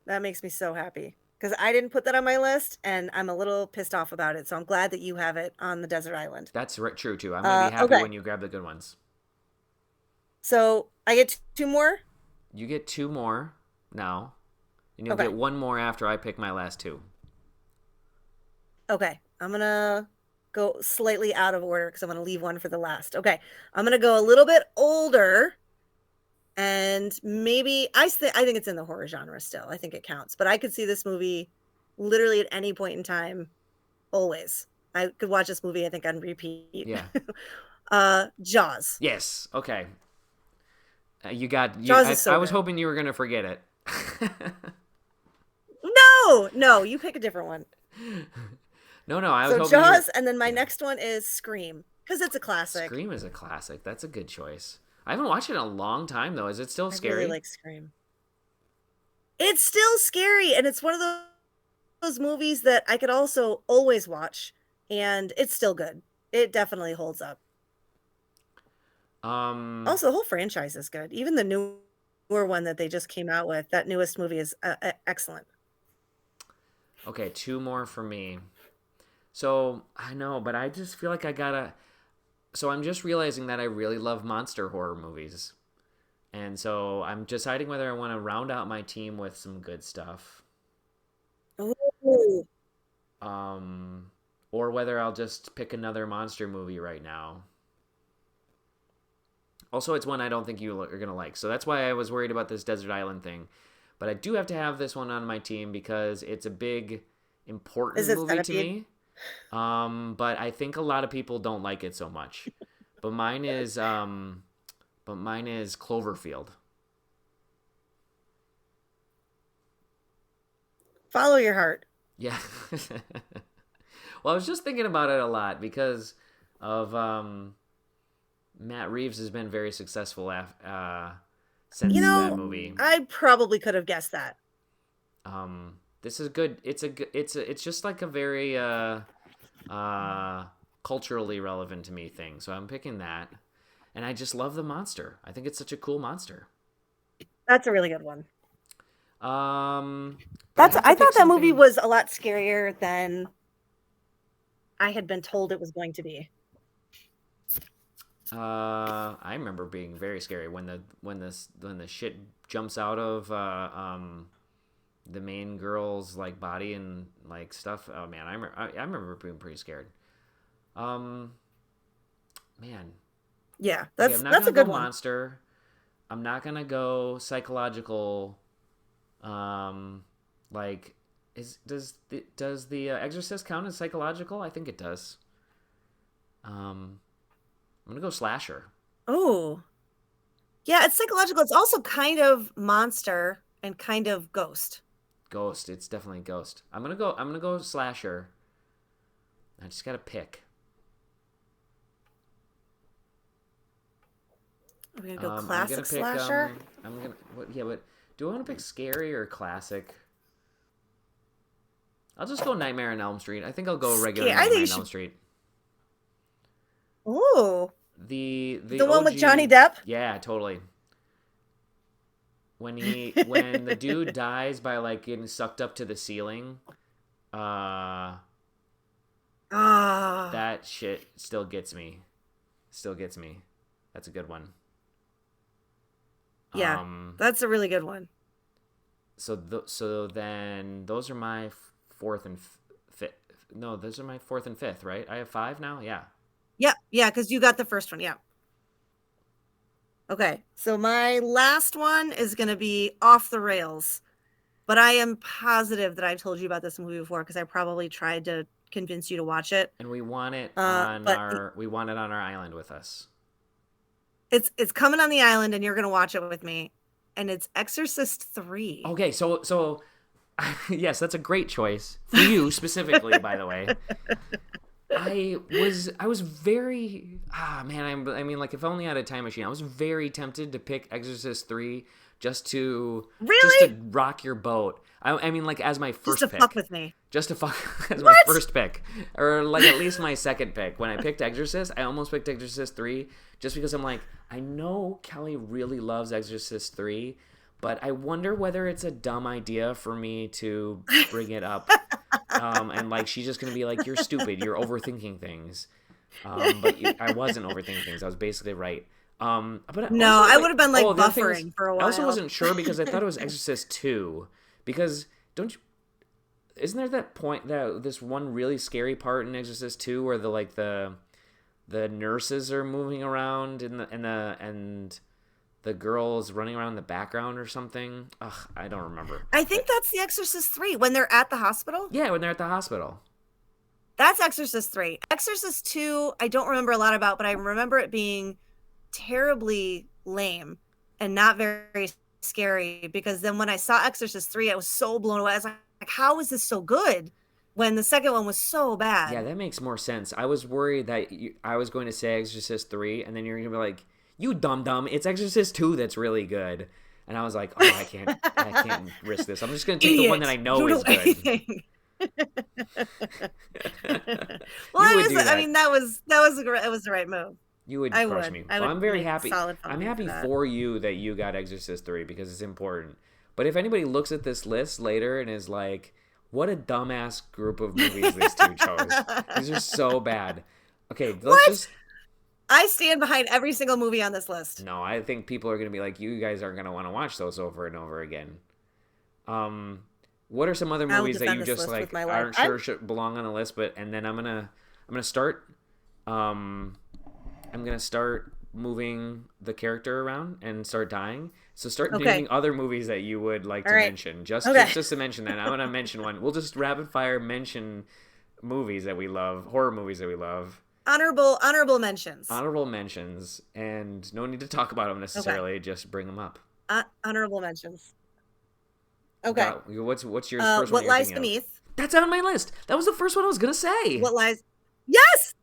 That makes me so happy. Because I didn't put that on my list, and I'm a little pissed off about it. So I'm glad that you have it on the desert island. That's true, too. I'm going to be happy when you grab the good ones. So I get 2 more? You get 2 more now. And you'll get 1 more after I pick my last 2. Okay. I'm going to go slightly out of order because I'm going to leave one for the last. Okay. I'm going to go a little bit older. And maybe I think it's in the horror genre still. I think it counts. But I could see this movie literally at any point in time, always. I could watch this movie, I think, on repeat. Yeah. Jaws. Yes. Okay. You got. Jaws is so I was hoping you were going to forget it. No. You pick a different one. No, I was So hoping you were. Jaws, and then my Yeah. next one is Scream because it's a classic. Scream is a classic. That's a good choice. I haven't watched it in a long time though. Is it still I really scary? like Scream. It's still scary, and it's one of those movies that I could also always watch, and it's still good. It definitely holds up. Um. Also, the whole franchise is good. Even the newer one that they just came out with, that newest movie is excellent. Okay, two more for me. So I know, but I just feel like I gotta. So I'm just realizing that I really love monster horror movies, and so I'm deciding whether I want to round out my team with some good stuff, Ooh. um, or whether I'll just pick another monster movie right now. Also, it's one I don't think you are gonna like, so that's why I was worried about this desert island thing. But I do have to have this one on my team because it's a big, Is important it movie to Centipede? me. But I think a lot of people don't like it so much. But mine is Cloverfield. Follow your heart. Yeah. Well, I was just thinking about it a lot because of Matt Reeves has been very successful You since that know, movie. I probably could have guessed that. This is good. It's just like a very uh, culturally relevant to me thing. So I'm picking that, and I just love the monster. I think it's such a cool monster. That's a really good one. But I That's have to I pick thought that movie something. was a lot scarier than I had been told it was going to be. I remember being very scary when the shit jumps out of the main girl's like body and like stuff. Oh man, I remember being pretty scared. Um, man. Yeah, Okay, I'm not that's gonna a go good one. monster. I'm not gonna go psychological. Um, like, does the Exorcist count as psychological? I think it does. Um, I'm gonna go slasher. Oh, yeah, it's psychological. It's also kind of monster and kind of ghost. Ghost. It's definitely Ghost. I'm gonna go slasher. I just gotta pick. We're gonna go I'm gonna classic pick. slasher. I'm gonna. What? Yeah, but do I want to pick scary or classic? I'll just go Nightmare on Elm Street. I think I'll go regular I think Nightmare you on Elm should. Street. Oh, The the one with Johnny OG. Depp. Yeah, totally. When the dude dies by like getting sucked up to the ceiling, uh, Ah, that shit still gets me. Still gets me. That's a good one. yeah, Um, that's a really good one. so then those are my fourth and fifth. No, those are my fourth and fifth, right? I have five now. Yeah. Yeah, yeah, because you got the first one. Yeah. Okay, so my last one is gonna be off the rails, but I am positive that I told you about this movie before because I probably tried to convince you to watch it. And But we want it on our island with us. it's coming on the island, and you're gonna watch it with me, and it's Exorcist 3. Okay, so yes, that's a great choice for you specifically, by the way. I was very man, I mean like if only I had a time machine. I was very tempted to pick Exorcist 3 just to Really? rock your boat. I mean like as my Just to first fuck pick. with me? Just to fuck as my What? first pick, or like at least my second pick. When I picked Exorcist, I almost picked Exorcist 3 just because I'm like, I know Kelly really loves Exorcist 3, but I wonder whether it's a dumb idea for me to bring it up. And like she's just gonna be like, "You're stupid. You're overthinking things." I wasn't overthinking things. I was basically right. But I No, also I would like, have been oh, like the other thing is, buffering for a I also while. wasn't sure because I thought it was Exorcist 2. Because don't you? Isn't there that point that this one really scary part in Exorcist 2 where the nurses are moving around and the girl's running around in the background or something? Ugh, I don't remember. I think that's the Exorcist 3 when they're at the hospital. Yeah, when they're at the hospital. That's Exorcist 3. Exorcist 2, I don't remember a lot about, but I remember it being terribly lame and not very scary because then when I saw Exorcist 3, I was so blown away. I was like, how is this so good? when the second one was so Yeah, bad. that makes more sense. I was worried that I was going to say Exorcist 3, and then you're going to be like, you dumb dumb, it's Exorcist 2 that's really good. And I was like, oh, I can't risk this. I'm just going to take the one that Idiot. I You know don't is know good. anything. Well, You that would is, do I that. mean, that was the right move. You would I crush would. me. I Well, would I'm very make happy. solid fun I'm of you for happy that. for you that you got Exorcist 3 because it's important. But if anybody looks at this list later and is like, what a dumbass group of movies these two chose. These are so bad. Okay, let's What? just. I stand behind every single movie on this list. No, I think people are going to be like, you guys aren't going to want to watch those over and over again. Um, what are some other I will movies that defend you this just list with like my life. aren't sure should belong on the list? But and then I'm gonna start. Um, I'm gonna start moving the character around and start dying. So start Okay. naming other movies that you would like All to right. mention. Just Okay. just just to mention that. I'm gonna mention one. We'll just rapid fire mention movies that we love, horror movies that we love, Honorable mentions. honorable mentions, and no need to talk about them Okay. necessarily. Just bring them up. Honorable mentions. Okay. Got what's yours? First one What you're lies thinking of? beneath? That's on my list. That was the first one I was gonna say. What lies? Yes.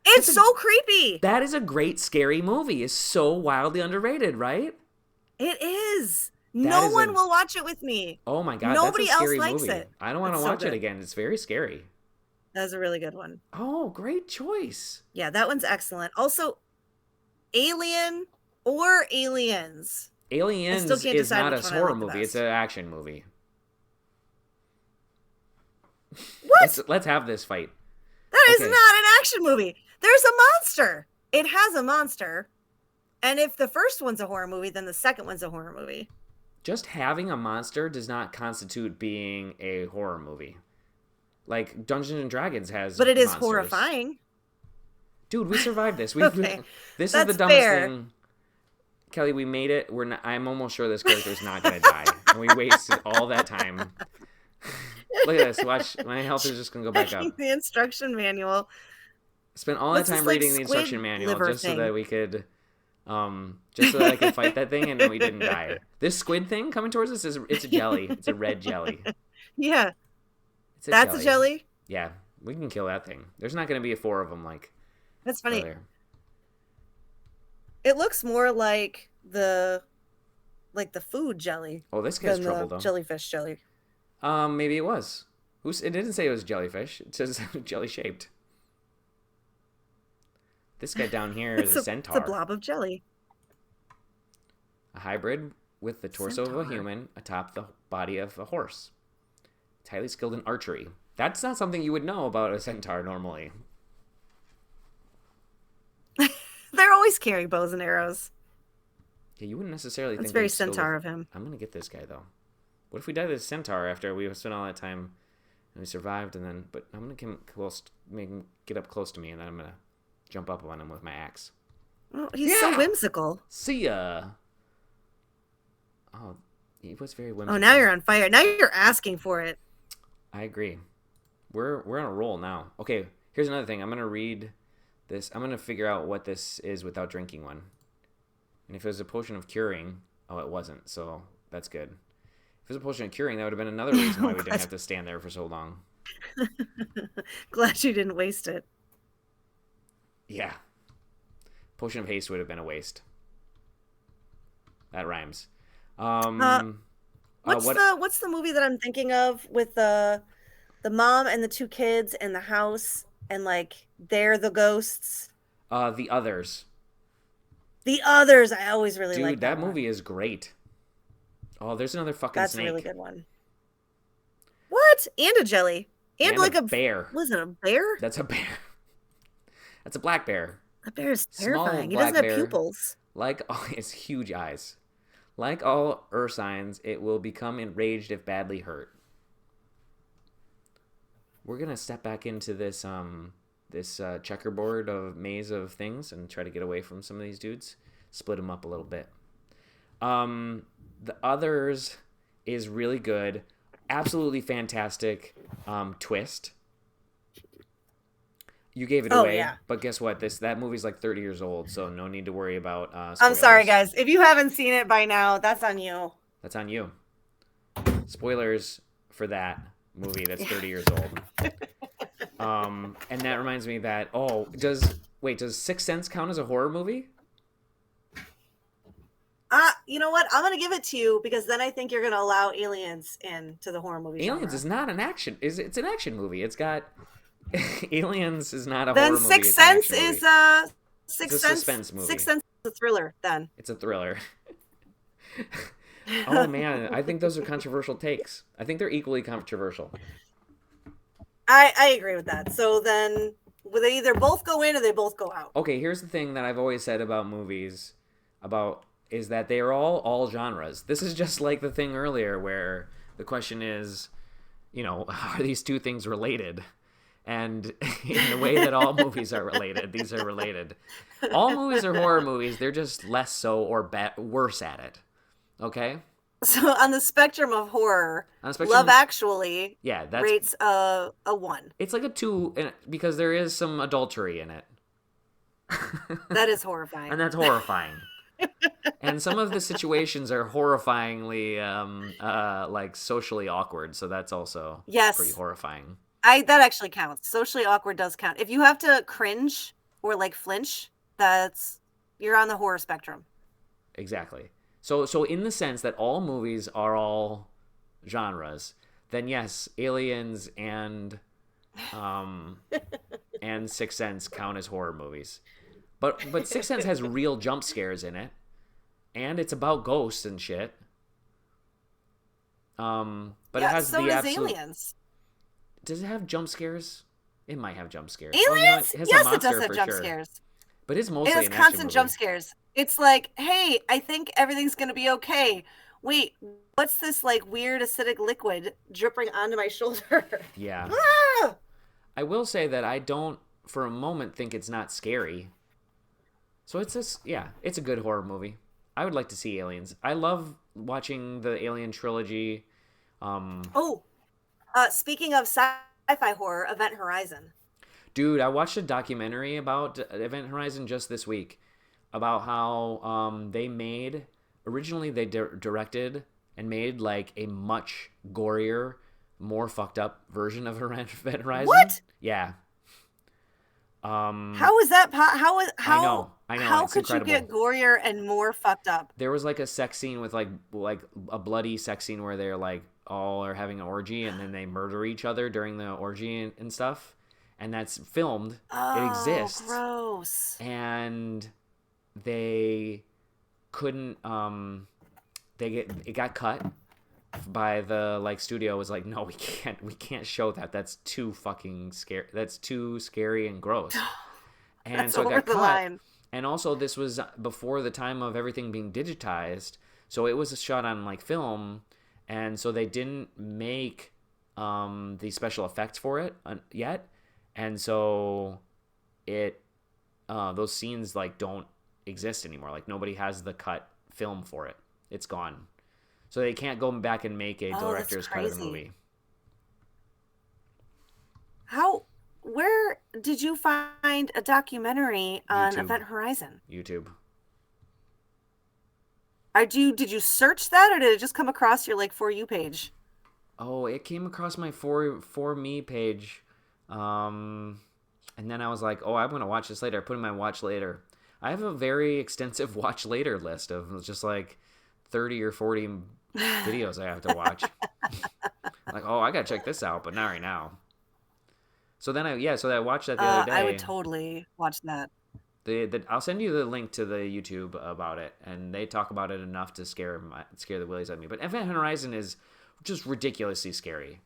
It's That's a so creepy. that is a great scary movie. It's so wildly underrated, right? It is. That No is one a will watch it with me. oh my god, that's a Nobody else scary likes movie. it. I don't want to It's so watch it good. again. It's very scary. That's a really good one. Oh, great choice. Yeah, that one's excellent. Also, Alien or Aliens. I still Aliens can't is decide not a which one I horror like the movie. It's best. an action movie. What? Let's have this fight. That is Okay. not an action movie. There's a monster. It has a monster. And if the first one's a horror movie, then the second one's a horror movie. Just having a monster does not constitute being a horror movie. Like Dungeons and Dragons has But it is monsters. horrifying. Dude, we survived this. We Okay. this is the That's dumbest fair. thing. Kelly, we made it. We're not, I'm almost sure this character is not going to die. And we wasted all that time. Look at this. Watch. My health is just going to go back up. The instruction manual. Spent all that What's this time like reading the squid instruction manual liver just so thing? that we could just so that I could fight that thing and we didn't die. This squid thing coming towards us is it's a jelly. It's a red jelly. Yeah, It's a that's jelly. a jelly. Yeah, we can kill that thing. There's not going to be four of them like That's funny. earlier. It looks more like the food jelly Oh, this guy's than trouble the though. jellyfish jelly. Maybe it was. It didn't say it was jellyfish. It says jelly shaped. This guy down here is a centaur. It's a blob of jelly. A hybrid with the torso of a Centaur. human atop the body of a horse. It's highly skilled in archery. That's not something you would know about a centaur normally. They're always carrying bows and arrows. Yeah, you wouldn't necessarily That's think very they're skilled centaur with- of him. I'm gonna get this guy though. What if we died to the centaur after we spent all that time and we survived and then? But I'm gonna get him close, make him get up close to me, and then I'm gonna jump up on him with my axe. Oh, he's so Yeah! whimsical. See ya. Oh, he was very whimsical. Oh, now you're on fire. Now you're asking for it. I agree. We're on a roll now. Okay, here's another thing. I'm gonna read this. I'm gonna figure out what this is without drinking one. And if it was a potion of curing, oh, it wasn't. So that's good. If it was a potion of curing, that would have been another reason why we didn't have to stand there for so long. Glad you didn't waste it. Yeah. Potion of haste would have been a waste. That rhymes. What's the movie that I'm thinking of with the mom and the two kids and the house and like they're the ghosts? The Others. The Others. I always really Dude, like that one. movie is great. Oh, there's another fucking That's snake. a really good one. What? And a jelly. And, And like a bear. Was it a bear? That's a bear. That's a black bear. That bear is Small terrifying. He black doesn't have bear. pupils. Like all its huge eyes. Like all ursines, it will become enraged if badly hurt. We're gonna step back into this checkerboard of maze of things and try to get away from some of these dudes. Split them up a little bit. The Others is really good. Absolutely fantastic twist. You gave it away, Yeah. but guess what? That movie's like 30 years old, so no need to worry about spoilers. I'm sorry, guys. If you haven't seen it by now, that's on you. That's on you. Spoilers for that movie that's 30 years old. And that reminds me that does Sixth Sense count as a horror movie? You know what? I'm gonna give it to you because then I think you're gonna allow Aliens into the horror movie Aliens genre. is not an action. It's an action movie. It's got Aliens is not a Then horror movie. Sixth It's an Sense action movie. is It's a suspense movie. Sixth Sense is a thriller. Then It's a thriller. Oh man, I think those are controversial takes. I think they're equally controversial. I agree with that. So then they either both go in or they both go out. Okay, here's the thing that I've always said about movies, about is that they are all genres. This is just like the thing earlier where the question is, are these two things related? And in the way that all movies are related, these are related. All movies are horror movies. They're just less so or worse at it. Okay? So on the spectrum of horror, Love Actually rates a 1. It's like a 2 because there is some adultery in it. That is horrifying. And that's horrifying. And some of the situations are horrifyingly like socially awkward, so that's also pretty horrifying. That actually counts. Socially awkward does count. If you have to cringe or like flinch, you're on the horror spectrum. Exactly. So in the sense that all movies are all genres, then yes, Aliens and Sixth Sense count as horror movies. But Sixth Sense has real jump scares in it, and it's about ghosts and shit. But it has so the does absolute... Aliens. Does it have jump scares? It might have jump scares. Aliens? Yes, it does have jump scares. But it's mostly an constant jump scares. It's like, hey, I think everything's going to be okay. Wait, what's this like weird acidic liquid dripping onto my shoulder? Yeah. Ah! I will say that I don't, for a moment, think it's not scary. So it's a good horror movie. I would like to see Aliens. I love watching the Alien trilogy. Speaking of sci-fi horror, Event Horizon. Dude, I watched a documentary about Event Horizon just this week about how originally they directed and made like a much gorier, more fucked up version of Event Horizon. What? Yeah. How is that? How I know. How it's could incredible. you get gorier and more fucked up? There was like a sex scene with like a bloody sex scene where they're like all are having an orgy and then they murder each other during the orgy and stuff. And that's filmed. It exists. Gross. And they couldn't. It got cut by the studio. Was like, no, we can't show that. That's too fucking scary. That's too scary and gross. And so it got cut. Line. And also, this was before the time of everything being digitized, so it was shot on film, and so they didn't make the special effects for it yet. And so those scenes don't exist anymore. Nobody has the cut film for it. It's gone. So they can't go back and make a director's cut of the movie. Where did you find a documentary on YouTube. Event Horizon? YouTube. Did you search that, or did it just come across your For You page? Oh, it came across my for me page. And then I was like, oh, I'm going to watch this later. I put in my watch later. I have a very extensive watch later list of just 30 or 40 videos I have to watch. Oh, I got to check this out, but not right now. So then I watched that the other day. I would totally watch that. I'll send you the link to the YouTube about it, and they talk about it enough to scare the willies out of me. But Event Horizon is just ridiculously scary.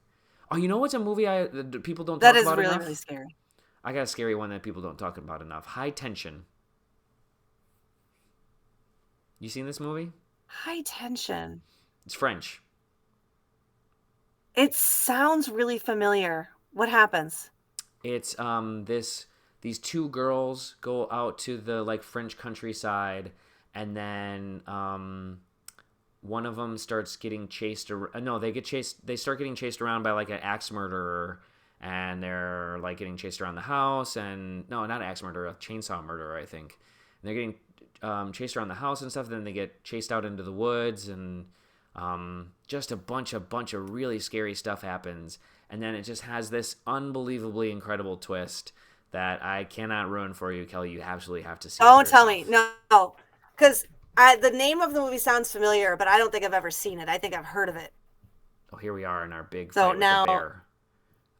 Oh, you know what's a movie that people don't talk about enough? That is really, really scary. I got a scary one that people don't talk about enough. High Tension. You seen this movie? High Tension. It's French. It sounds really familiar. What happens? It's these two girls go out to the French countryside, and then one of them starts getting chased. They start getting chased around by an axe murderer, and they're getting chased around the house. And no, not axe murderer, a chainsaw murderer, I think. And they're getting chased around the house and stuff. Then they get chased out into the woods, and just a bunch of really scary stuff happens. and then it just has this unbelievably incredible twist that I cannot ruin for you, Kelly. You absolutely have to see it Don't for tell me. yourself. No. Because the name of the movie sounds familiar, but I don't think I've ever seen it. I think I've heard of it. Oh, here we are in our big So fight with the now bear.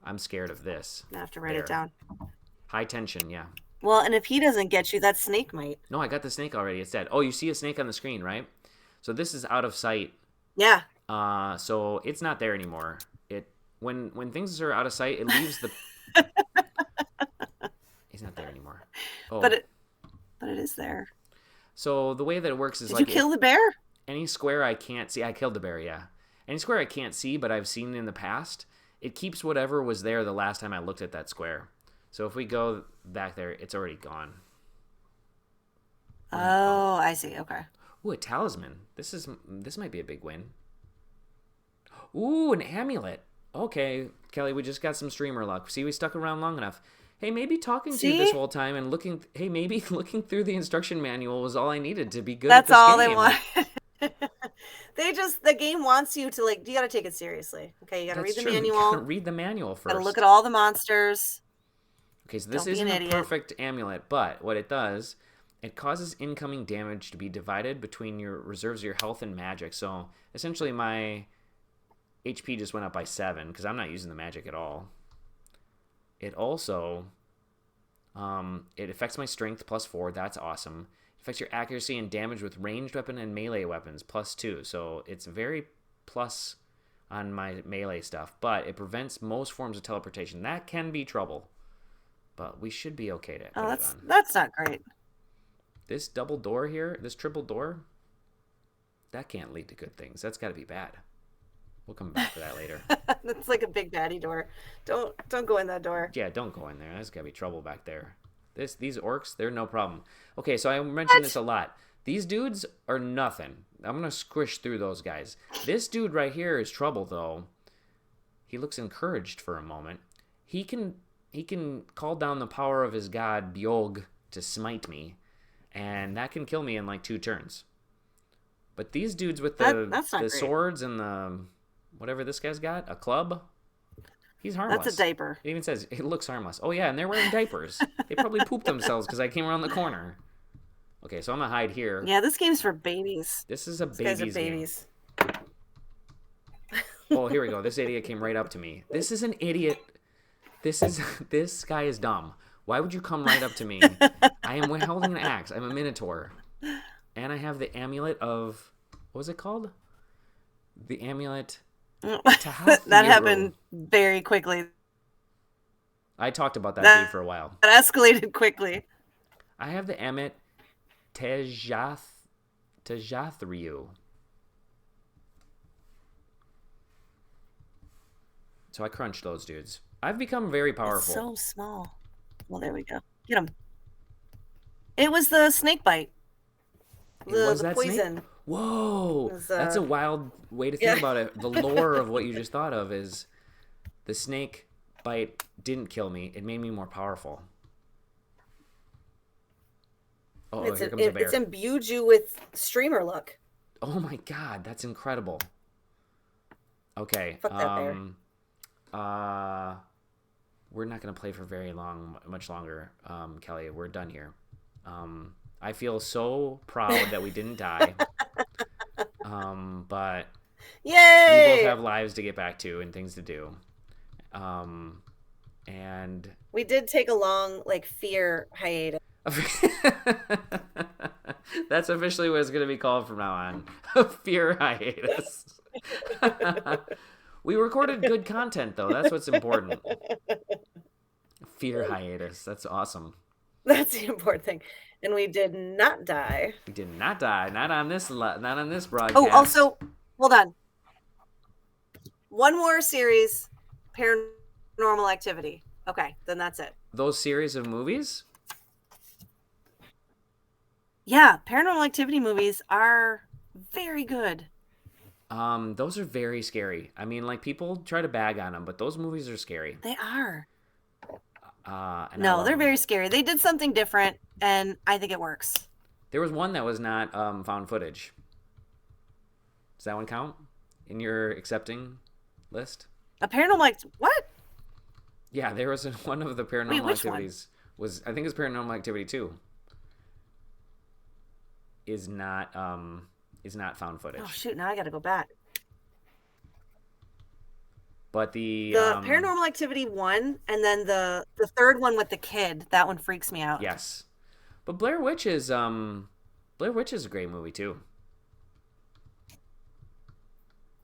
I'm scared of this. I have to write Bear. it down. High tension, yeah. Well, and if he doesn't get you, that snake might. No, I got the snake already. It's dead. Oh, you see a snake on the screen, right? So this is out of sight. Yeah. So it's not there anymore. It when things are out of sight, it leaves the. He's not there anymore. Oh, But it is there. so the way that it works is Did like you kill the bear? any square I can't see. I killed the bear, yeah. Any square I can't see, but I've seen in the past, it keeps whatever was there the last time I looked at that square. So if we go back there, it's already gone. Oh, I see. Okay. Ooh, a talisman. This might be a big win. Ooh, an amulet. Okay, Kelly, we just got some streamer luck. See, we stuck around long enough. Hey, maybe talking to you this See? whole time and looking. Hey, maybe looking through the instruction manual was all I needed to be good That's at this all game. they want. The game wants you to, like, you got to take it seriously. Okay, you got to read That's the true. You manual. gotta read the manual first. Got to look at all the monsters. Okay, so this Don't be an isn't a idiot. perfect amulet, but what it does, it causes incoming damage to be divided between your reserves of your health and magic. So essentially, my HP just went up by 7 because I'm not using the magic at all. It also, it affects my strength +4. That's awesome. It affects your accuracy and damage with ranged weapon and melee weapons +2. So it's very plus on my melee stuff, but it prevents most forms of teleportation. That can be trouble, but we should be okay to put it on. That's not great. This double door here, this triple door, that can't lead to good things. That's got to be bad. We'll come back to that later. That's like a big baddie door. Don't go in that door. Yeah, don't go in there. There's got to be trouble back there. These orcs, they're no problem. Okay, so I mentioned this a lot. These dudes are nothing. I'm going to squish through those guys. This dude right here is trouble, though. He looks encouraged for a moment. He can call down the power of his god, Bjorg, to smite me. And that can kill me in like 2 turns. But these dudes with the swords and the whatever this guy's got, a club, he's harmless. That's a diaper. It even says it looks harmless. Oh yeah, and they're wearing diapers. They probably pooped themselves because I came around the corner. Okay, so I'm gonna hide here. Yeah, this game's for babies. This is a These guys are baby's game. babies. Oh, here we go. This idiot came right up to me. This is an idiot. This guy is dumb. Why would you come right up to me? I am holding an axe. I'm a minotaur. And I have the amulet of... What was it called? The amulet... That happened very quickly. I talked about that dude for a while. That escalated quickly. I have the amulet Tejathryu. So I crunched those dudes. I've become very powerful. It's so small. Well, there we go. Get him. It was the snake bite. The poison. Snake? Whoa! Was, that's a wild way to think about it. The lore of what you just thought of is the snake bite didn't kill me. It made me more powerful. Oh, here comes a bear. It's imbued you with streamer luck. Oh my god, that's incredible. Okay. Fuck that bear. We're not gonna play for much longer, Kelly. We're done here. I feel so proud that we didn't die. But Yay! we both have lives to get back to and things to do. And we did take a long, fear hiatus. That's officially what it's going to be called from now on. Fear hiatus. We recorded good content, though. That's what's important. Fear hiatus. That's awesome. That's the important thing. And we did not die. We did not die. Not on this broadcast. Oh, also, hold on. One more series, Paranormal Activity. Okay, then that's it. Those series of movies? Yeah, Paranormal Activity movies are very good. Those are very scary. I mean, people try to bag on them, but those movies are scary. They are. No, they're very scary. They did something different, and I think it works. There was one that was not found footage. Does that one count in your accepting list? A Paranormal what? Yeah, there was one of the Wait, Paranormal which one? Activities was, I think it's Paranormal Activity 2, is not found Oh footage. shoot! Now I got to go back. But the The Paranormal Activity one, and then the third one with the kid. That one freaks me out. yes. But Blair Witch is a great movie too.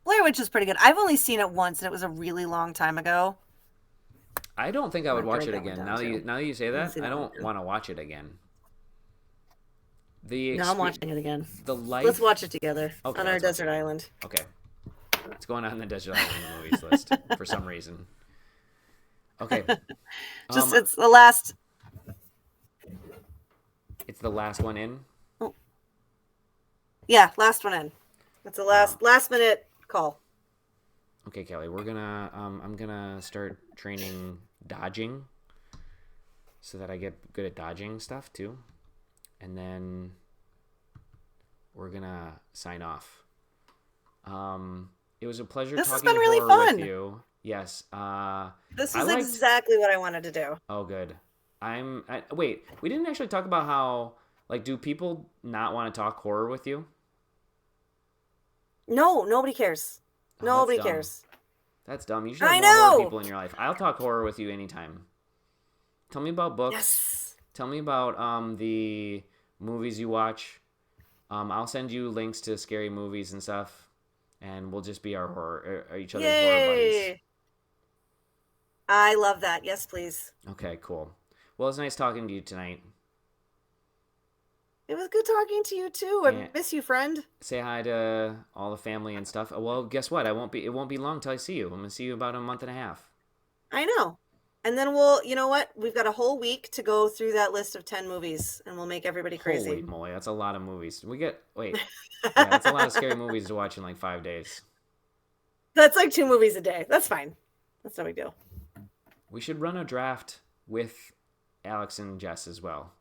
Blair Witch is pretty good. I've only seen it once, and it was a really long time ago. I don't think I I'm would gonna watch write it that one again. down too. Now that you say I haven't that, seen I that one don't again. want to watch it again. No, I'm watching it again. The Let's life. watch it together Okay, on our let's watch it desert again. island. Okay, it's going on the Desert Island movies list for some reason. Okay, Just um, it's the last. it's the last one in. Oh, yeah, last one in. It's the Um, last minute call. okay, Kelly, I'm gonna start training dodging so that I get good at dodging stuff too, and then we're gonna sign off. It was a pleasure This has talking been really horror with fun. you. Yes. This I is liked. exactly what I wanted to do. Oh, good. Wait. We didn't actually talk about how, like, do people not want to talk horror with you? No, nobody cares. Oh, that's Nobody dumb. cares. That's dumb. You should have I more horror know. people in your life. I'll talk horror with you anytime. Tell me about books. Yes. Tell me about the movies you watch. I'll send you links to scary movies and stuff, and we'll just be each other's horror buddies. Yay. I love that. Yes, please. Okay, cool. Well, it's nice talking to you tonight. It was good talking to you too. I And miss you, friend. say hi to all the family and stuff. Well, guess what? It won't be long till I see you. I'm gonna see you about a month and a half. I know. And then we'll, you know what? We've got a whole week to go through that list of 10 movies and we'll make everybody Holy crazy. moly, that's a lot of movies. Wait, yeah, that's a lot of scary movies to watch in like 5 days. That's like 2 movies a day. That's fine. That's no big deal. We should run a draft with Alex and Jess as well,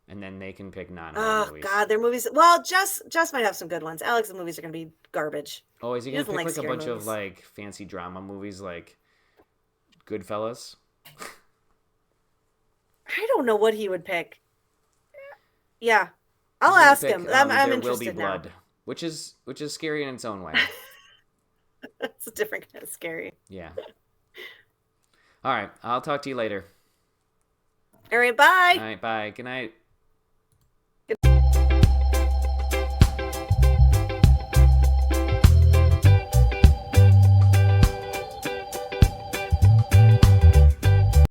and then they can pick non-horror Oh movies. God, their movies. Well, Jess might have some good ones. Alex's movies are gonna be garbage. Oh, is he He gonna doesn't pick like like a scary bunch of movies. like fancy drama movies like Goodfellas? I don't know what he would pick. Yeah, He's I'll gonna ask pick, him. I'm There Will Be interested now. Blood, which is scary in its own way. It's a different kind of scary. Yeah. All right, I'll talk to you later. All right, bye. All right, bye. Good night.